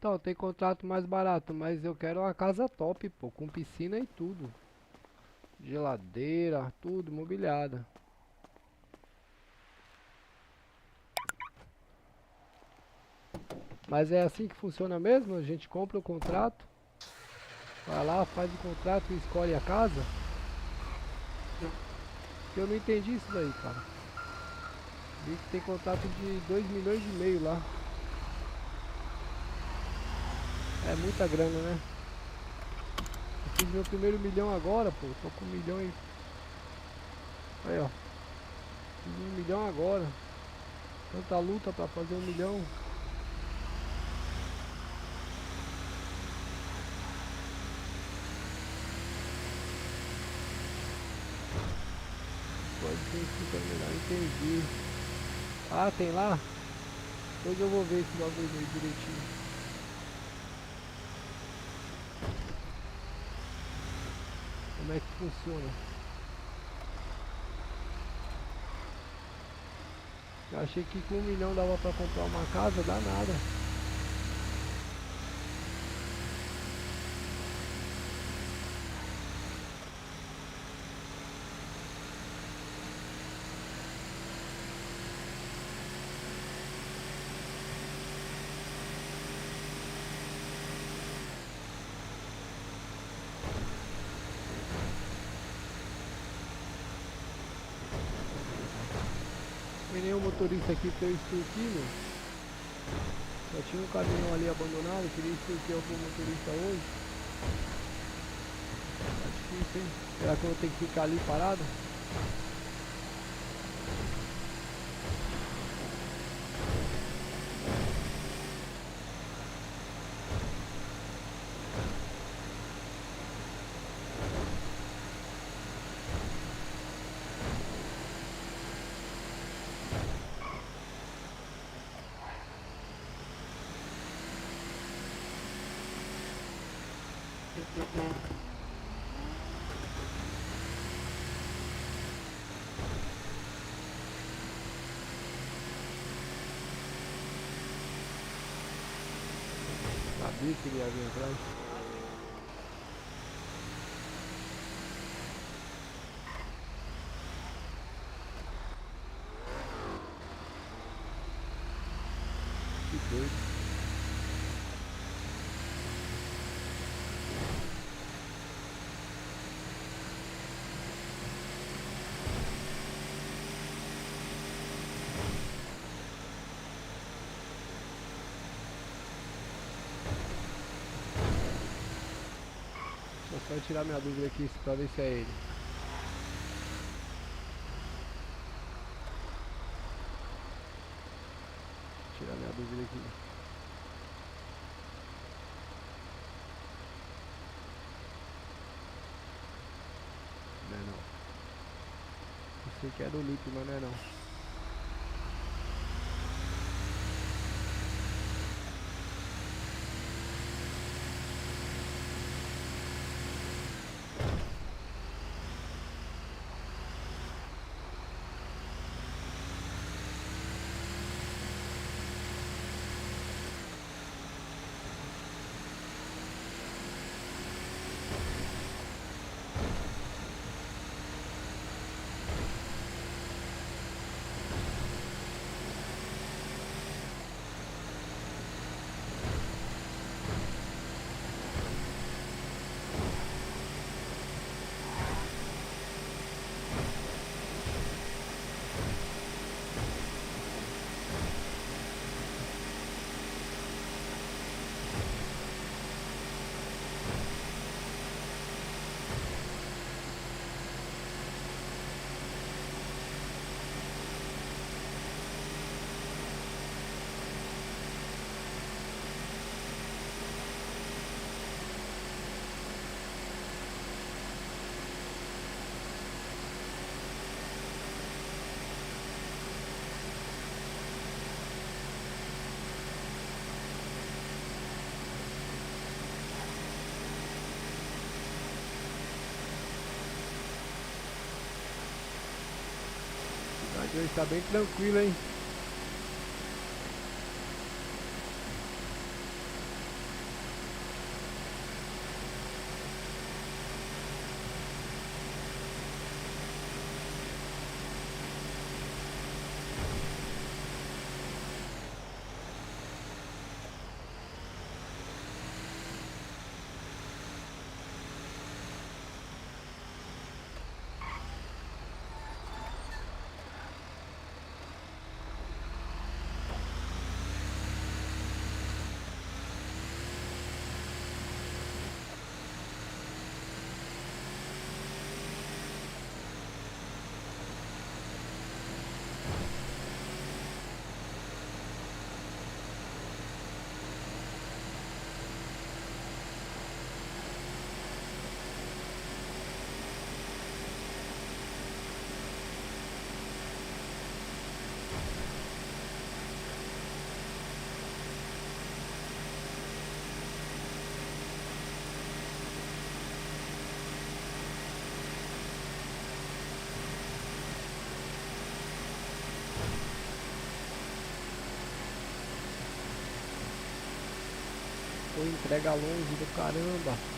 Então, tem contrato mais barato, mas eu quero uma casa top, pô, com piscina e tudo. Geladeira, tudo, mobiliada. Mas é assim que funciona mesmo? A gente compra o contrato, vai lá, faz o contrato e escolhe a casa? Eu não entendi isso daí, cara. Vi que tem contrato de 2,5 milhões lá. É muita grana, né? Eu fiz meu primeiro milhão agora, pô. Tô com 1 milhão e... Aí, ó. Fiz 1 milhão agora. Tanta luta pra fazer 1 milhão. Pode ser explicar melhor, entendi. Ah, tem lá? Hoje eu vou ver esse bagulho aí direitinho. Como é que funciona? Eu achei que com 1 milhão dava pra comprar uma casa, dá nada. Tem nenhum motorista aqui pra eu extorquir, meu. Só tinha um caminhão ali abandonado, eu queria extorquir algum motorista hoje. Tá difícil, hein? Será que eu vou ter que ficar ali parado? Sabia que ele ia vir atrás. Que doido. Vou só tirar minha dúvida aqui pra ver se é ele. Tirar minha dúvida aqui. Não é não. Eu sei que é do Lipe, mas não é não. Hoje tá bem tranquilo, hein? entrega longe do caramba.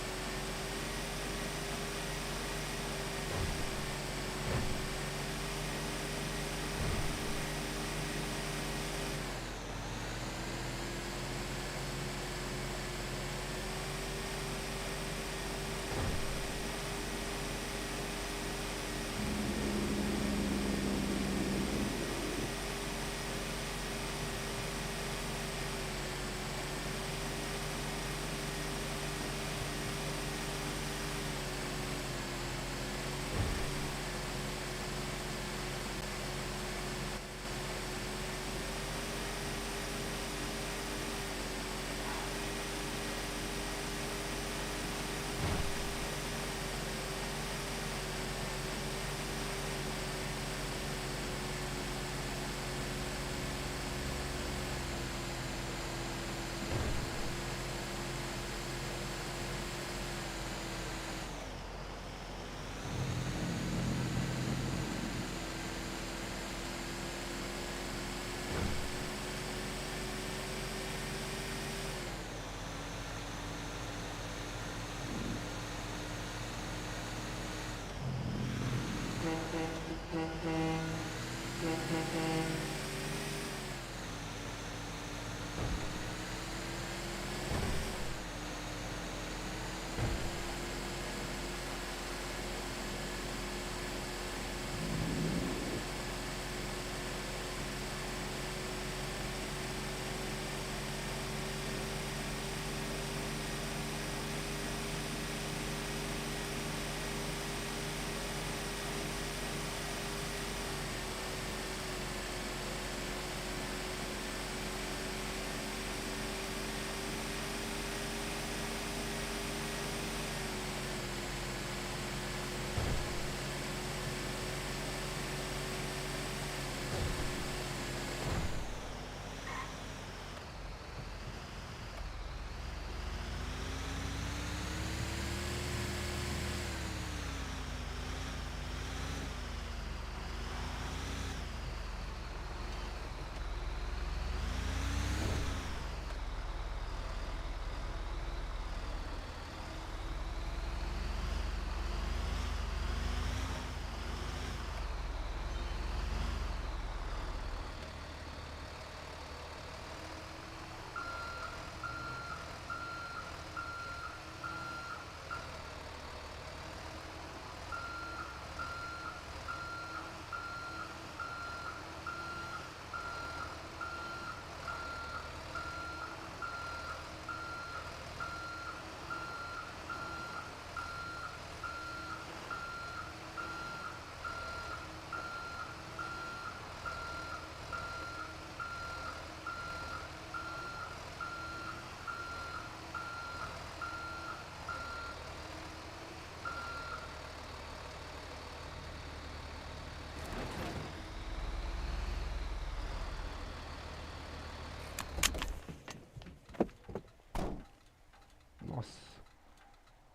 Nossa.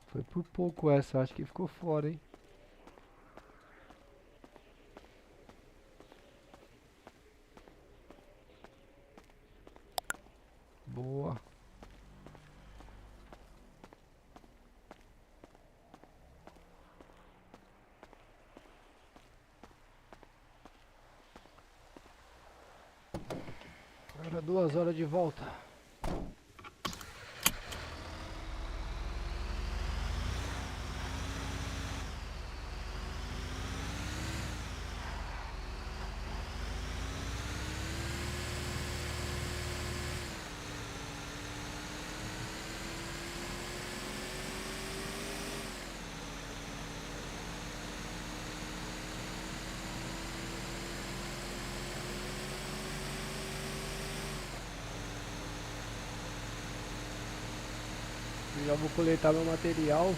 Foi por pouco essa, acho que ficou fora, hein? Boa. Agora 2 horas de volta. Já vou coletar meu material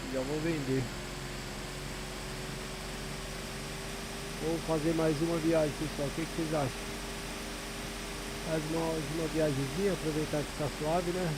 e já vou vender. Vou fazer mais uma viagem, pessoal. O que vocês acham? Faz uma viagemzinha, aproveitar que tá suave, né?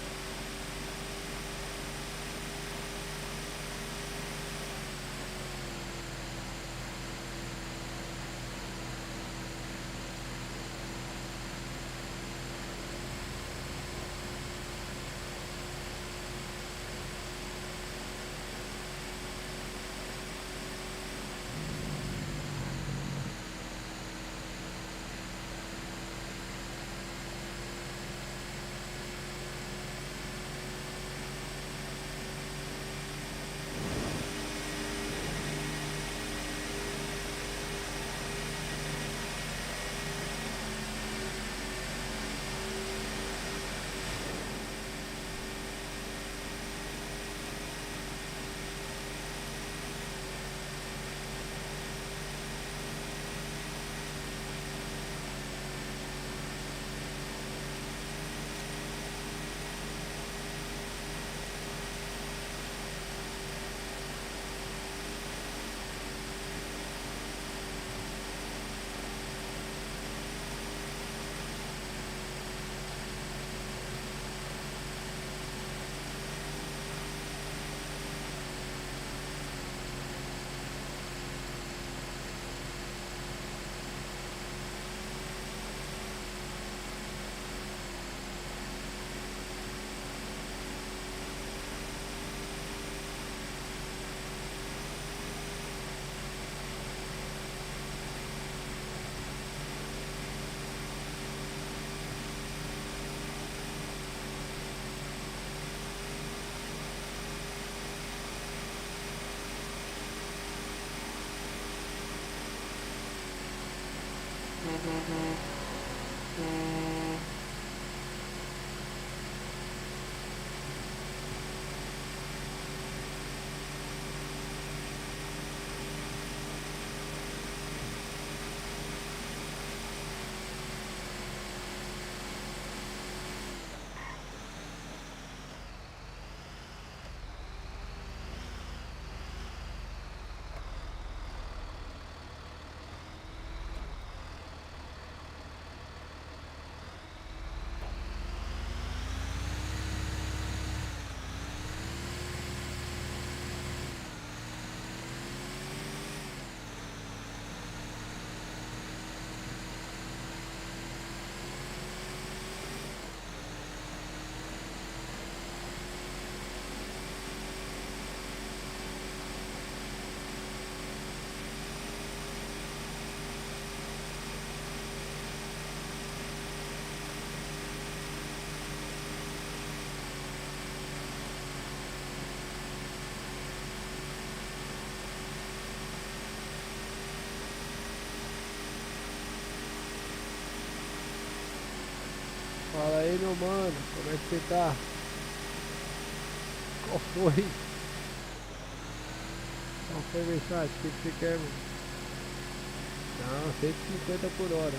Fala aí, meu mano, como é que você tá? Qual foi? Qual foi, mensagem? O que você quer, mano? Não, 150 por hora.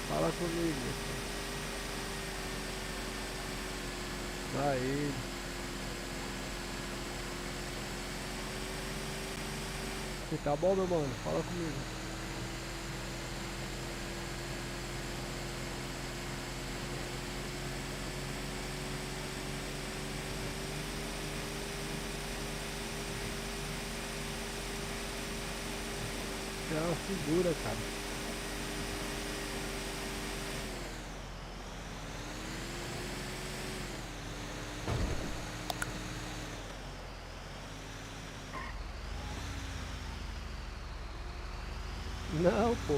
Fala comigo, meu filho. Aí. Você tá bom, meu mano? Fala comigo. É uma figura, cara. Não, pô,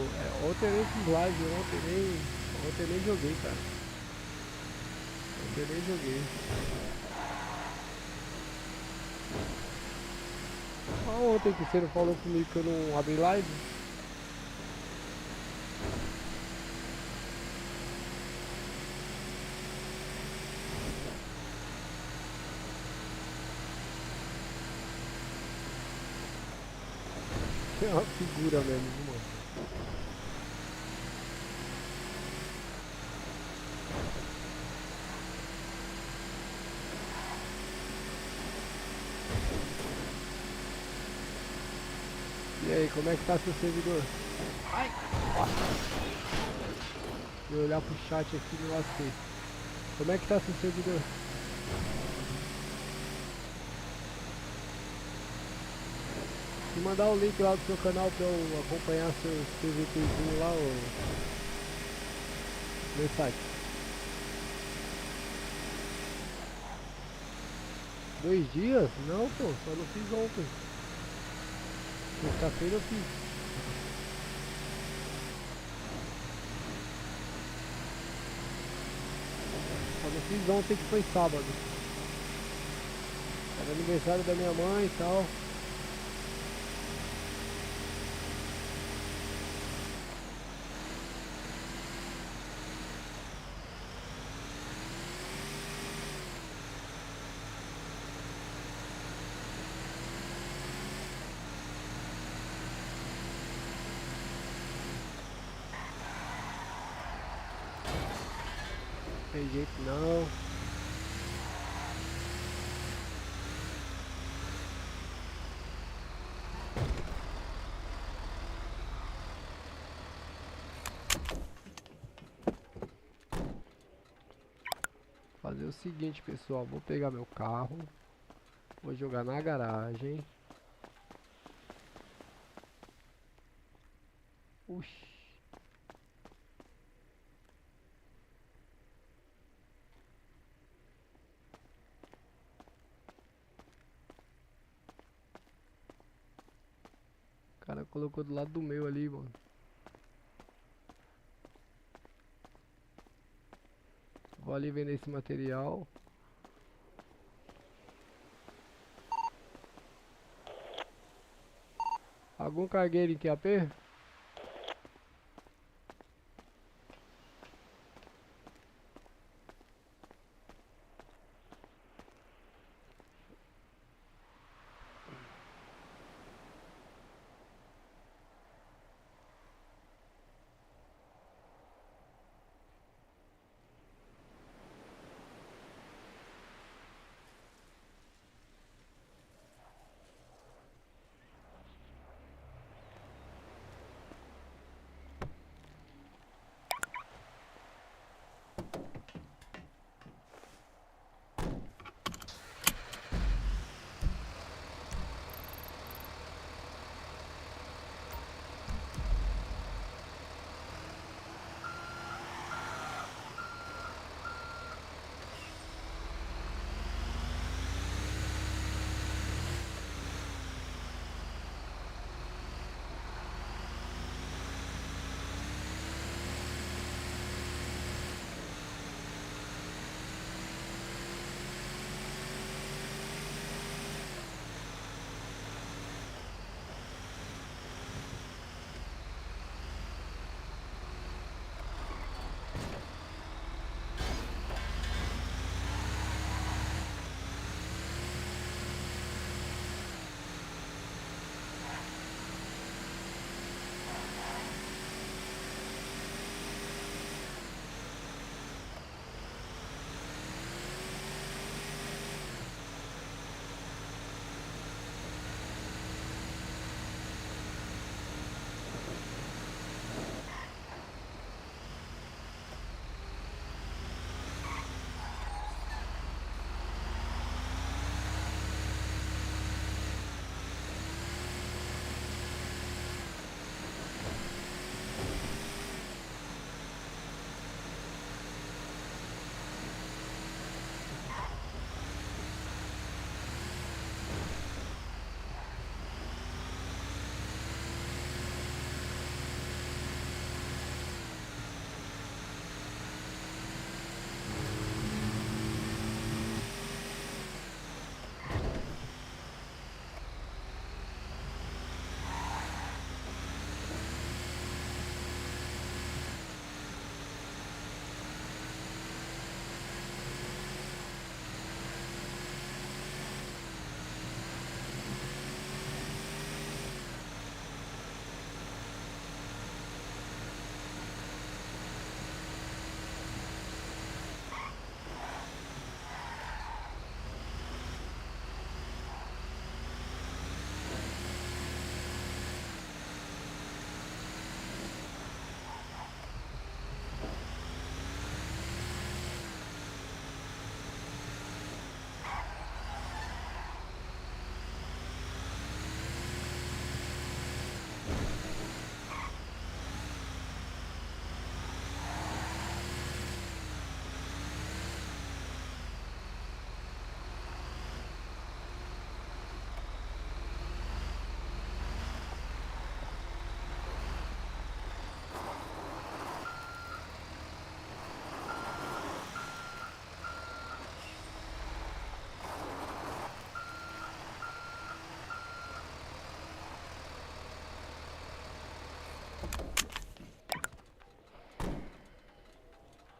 ontem eu nem fiz live, ontem eu nem joguei, cara. Ontem eu nem joguei. Ah, ontem que você não falou comigo que eu não abri live? É uma figura mesmo, viu, mano. E aí, como é que tá seu servidor? Ai! Vou olhar pro chat aqui no lasquei. Como é que tá seu servidor? Se mandar o link lá do seu canal pra eu acompanhar seus PVPzinho lá, ô... Mensagem. 2 dias? Não, pô, só não fiz ontem. Sexta-feira eu fiz. Só não fiz ontem que foi sábado. Era aniversário da minha mãe e tal. Não tem jeito não. Fazer o seguinte, pessoal, vou pegar meu carro, vou jogar na garagem. Uxi. O cara colocou do lado do meu ali, mano. Vou ali vender esse material. Algum cargueiro em QAP?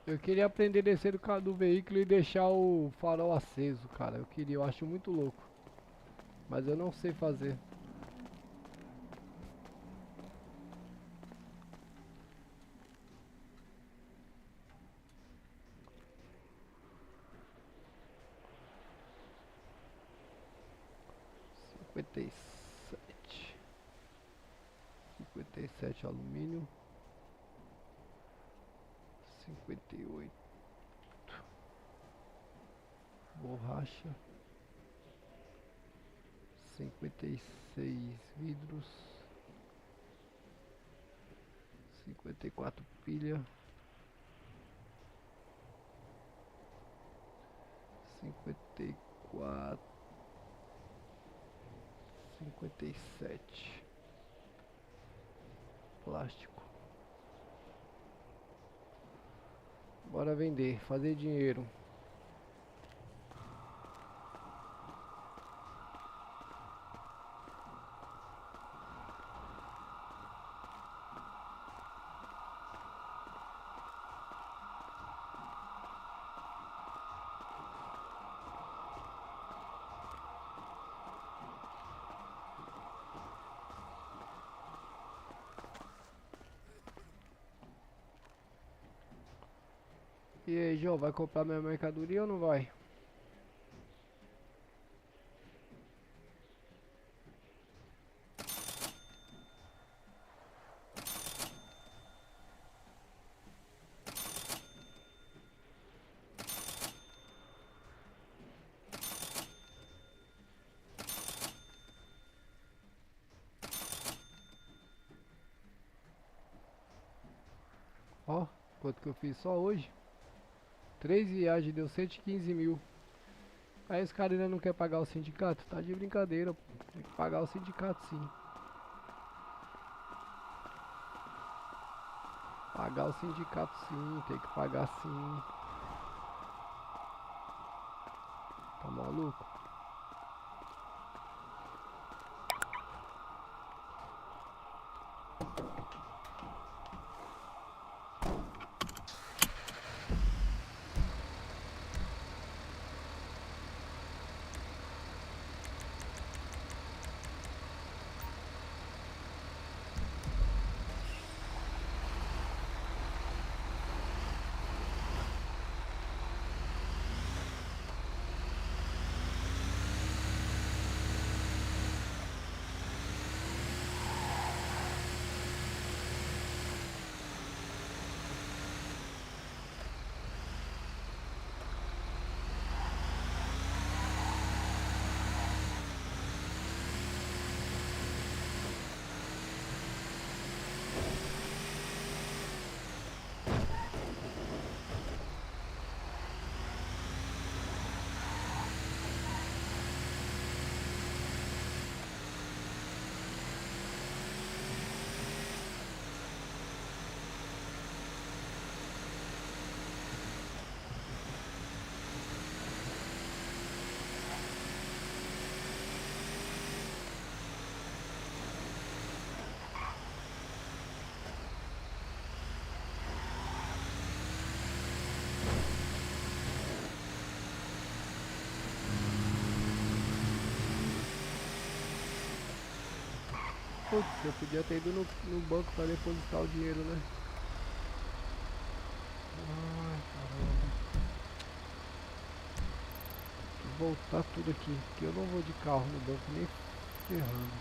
Eu queria aprender a descer do veículo e deixar o farol aceso, cara. Eu acho muito louco. Mas eu não sei fazer. Cinquenta e sete alumínio. 58 borracha, 56 vidros, 54 pilha, 54, 57 plástico. Bora vender, fazer dinheiro. E aí, João, vai comprar minha mercadoria ou não vai? Ó, quanto que eu fiz só hoje? 3 viagens deu 115 mil. Aí os caras ainda não querem pagar o sindicato? Tá de brincadeira, pô. Tem que pagar o sindicato sim. Pagar o sindicato sim, tem que pagar sim. Tá maluco? Putz, eu podia ter ido no banco pra depositar o dinheiro, né? Ai, caramba. Vou voltar tudo aqui, porque eu não vou de carro no banco nem ferrando.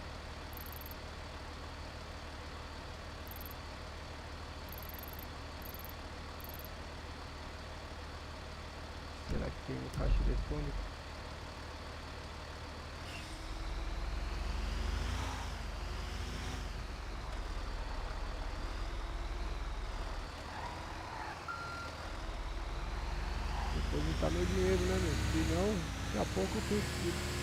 Será que tem um caixa eletrônico? Depositar meu dinheiro, né, meu? Senão, daqui a pouco eu preciso.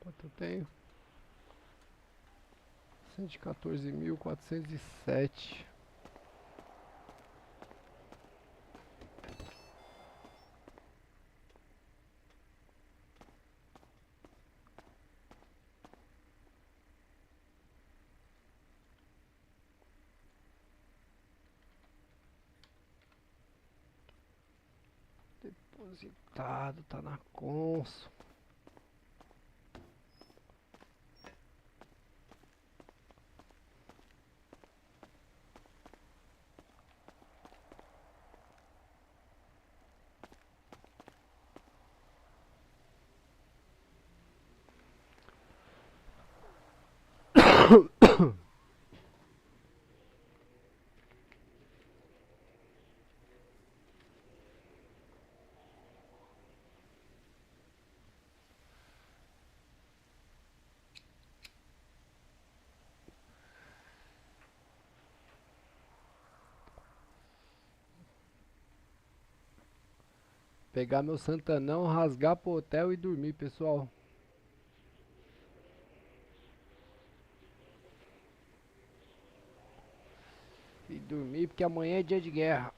Quanto eu tenho? 114.407. Depositado, tá na Consul. Pegar meu Santanão, rasgar pro hotel e dormir, pessoal. E dormir porque amanhã é dia de guerra.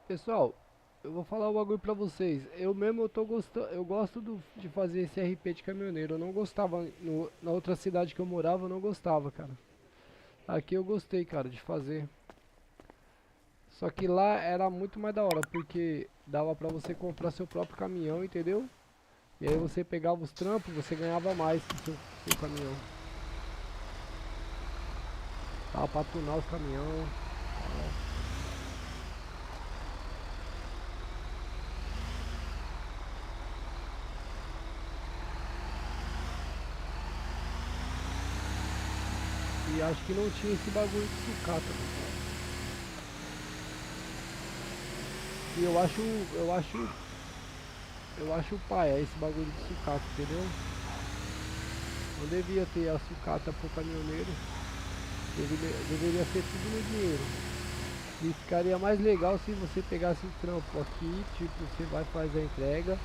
Pessoal, eu vou falar um bagulho pra vocês. Eu mesmo eu tô gostando, eu gosto de fazer esse RP de caminhoneiro. Eu não gostava na outra cidade que eu morava, eu não gostava, cara. Aqui eu gostei, cara, de fazer. Só que lá era muito mais da hora, porque dava pra você comprar seu próprio caminhão, entendeu? E aí você pegava os trampos, você ganhava mais com seu caminhão. Dava pra tunar os caminhão. E acho que não tinha esse bagulho de sucata, né? E eu acho paia esse bagulho de sucata, entendeu? Não devia ter a sucata pro caminhoneiro. Deveria ser tudo no dinheiro. E ficaria mais legal se você pegasse o trampo aqui, tipo, você vai fazer a entrega.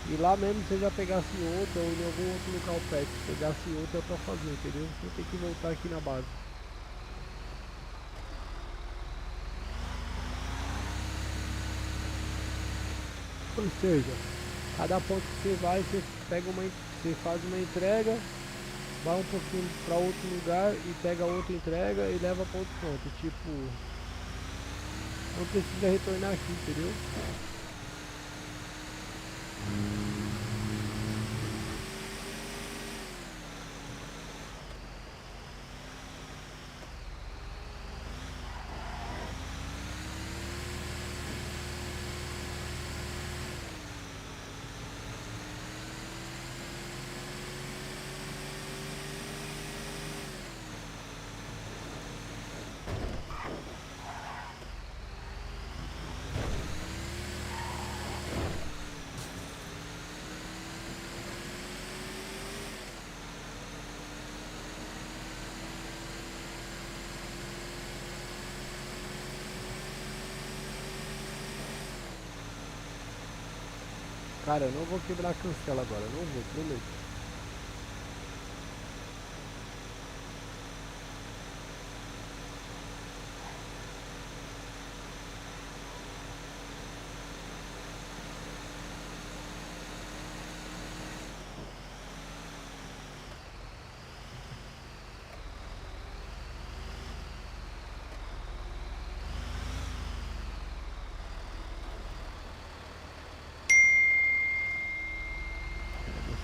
E lá mesmo você já pegasse outra ou em algum outro local perto, pegasse outra pra fazer, entendeu? Você tem que voltar aqui na base. Ou seja, cada ponto que você vai, você faz uma entrega, vai um pouquinho para outro lugar e pega outra entrega e leva para outro ponto. Tipo, não precisa retornar aqui, entendeu? Cara, eu não vou quebrar a cancela agora, não vou, prometo.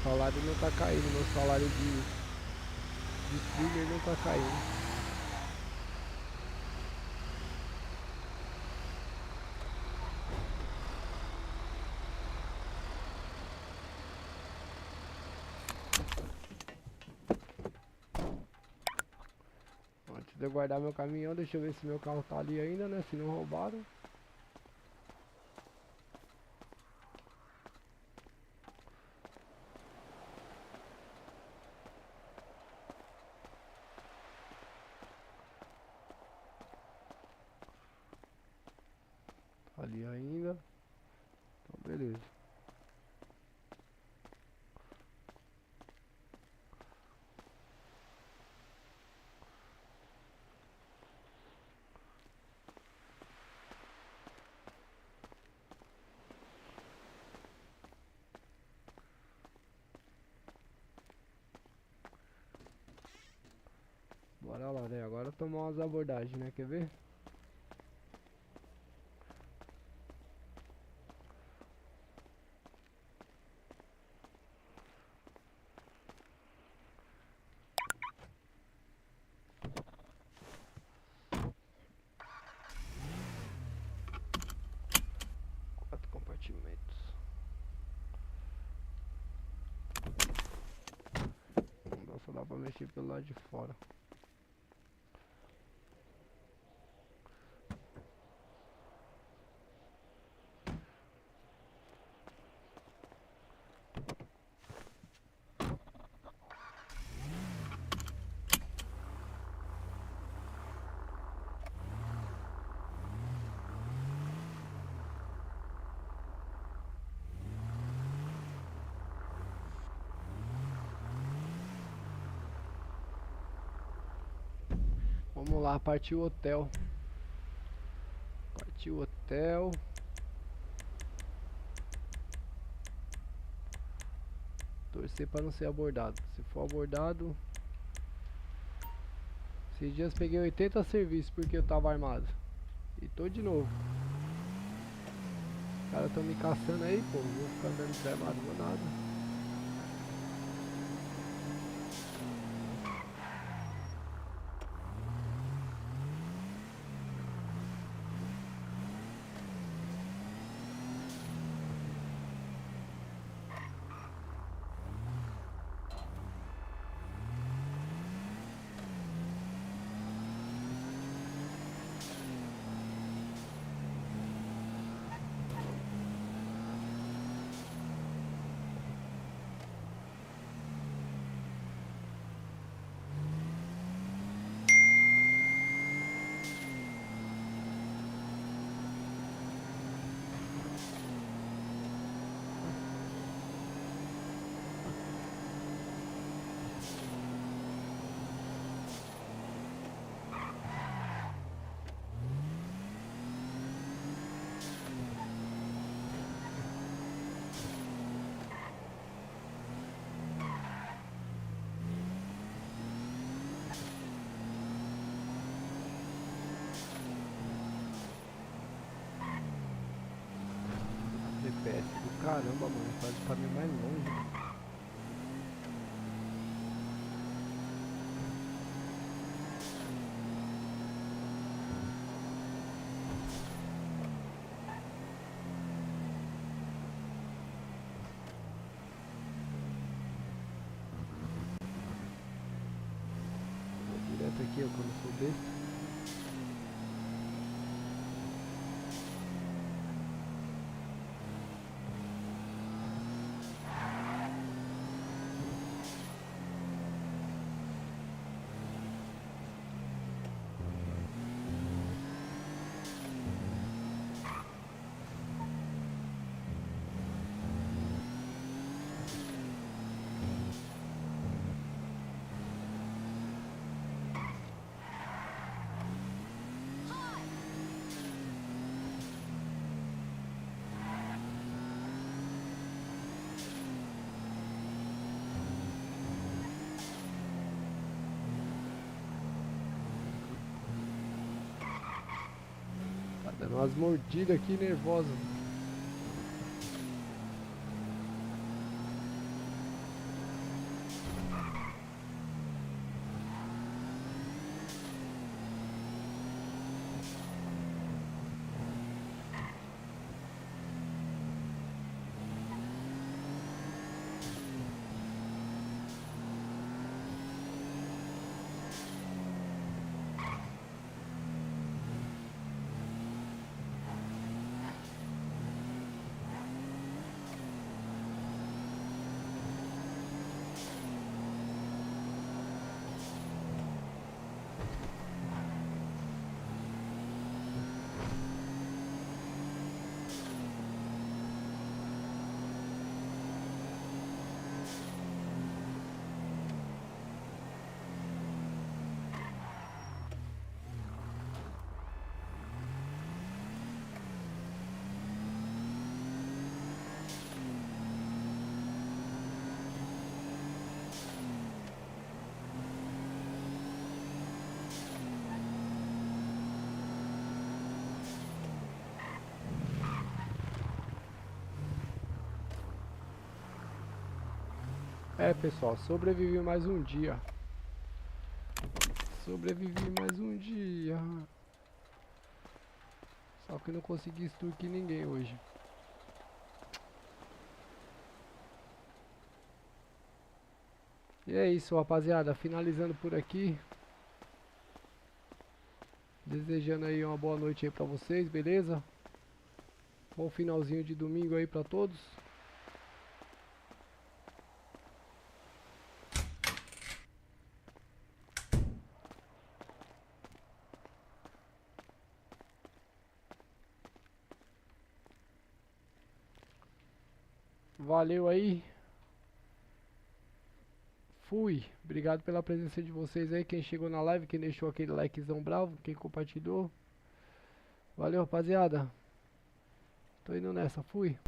Meu salário não tá caindo, meu salário de thriller não tá caindo. Antes de eu guardar meu caminhão, deixa eu ver se meu carro tá ali ainda, né? Se não roubaram. Tá ali ainda. Então beleza. Bora lá, né? Agora tomar umas abordagens, né? Quer ver? Quatro compartimentos. Só dá pra mexer pelo lado de fora. Vamos lá, partiu o hotel. Partiu o hotel. Torcer para não ser abordado. Se for abordado. Esses dias peguei 80 serviços porque eu tava armado. E tô de novo. Os caras tão me caçando aí, pô. Vou ficar andando desarmado, vou nada. FPS do caramba, mano. Faz o caminho mais longe. Vou direto aqui, ó, quando eu sou besta. Tá dando umas mordidas aqui nervosas. É, pessoal, sobrevivi mais um dia. Sobrevivi mais um dia. Só que não consegui extorquir ninguém hoje. E é isso, rapaziada. Finalizando por aqui. Desejando aí uma boa noite aí pra vocês, beleza? Bom finalzinho de domingo aí pra todos. Valeu aí. Fui. Obrigado pela presença de vocês aí. Quem chegou na live, quem deixou aquele likezão bravo, quem compartilhou. Valeu, rapaziada. Tô indo nessa. Fui.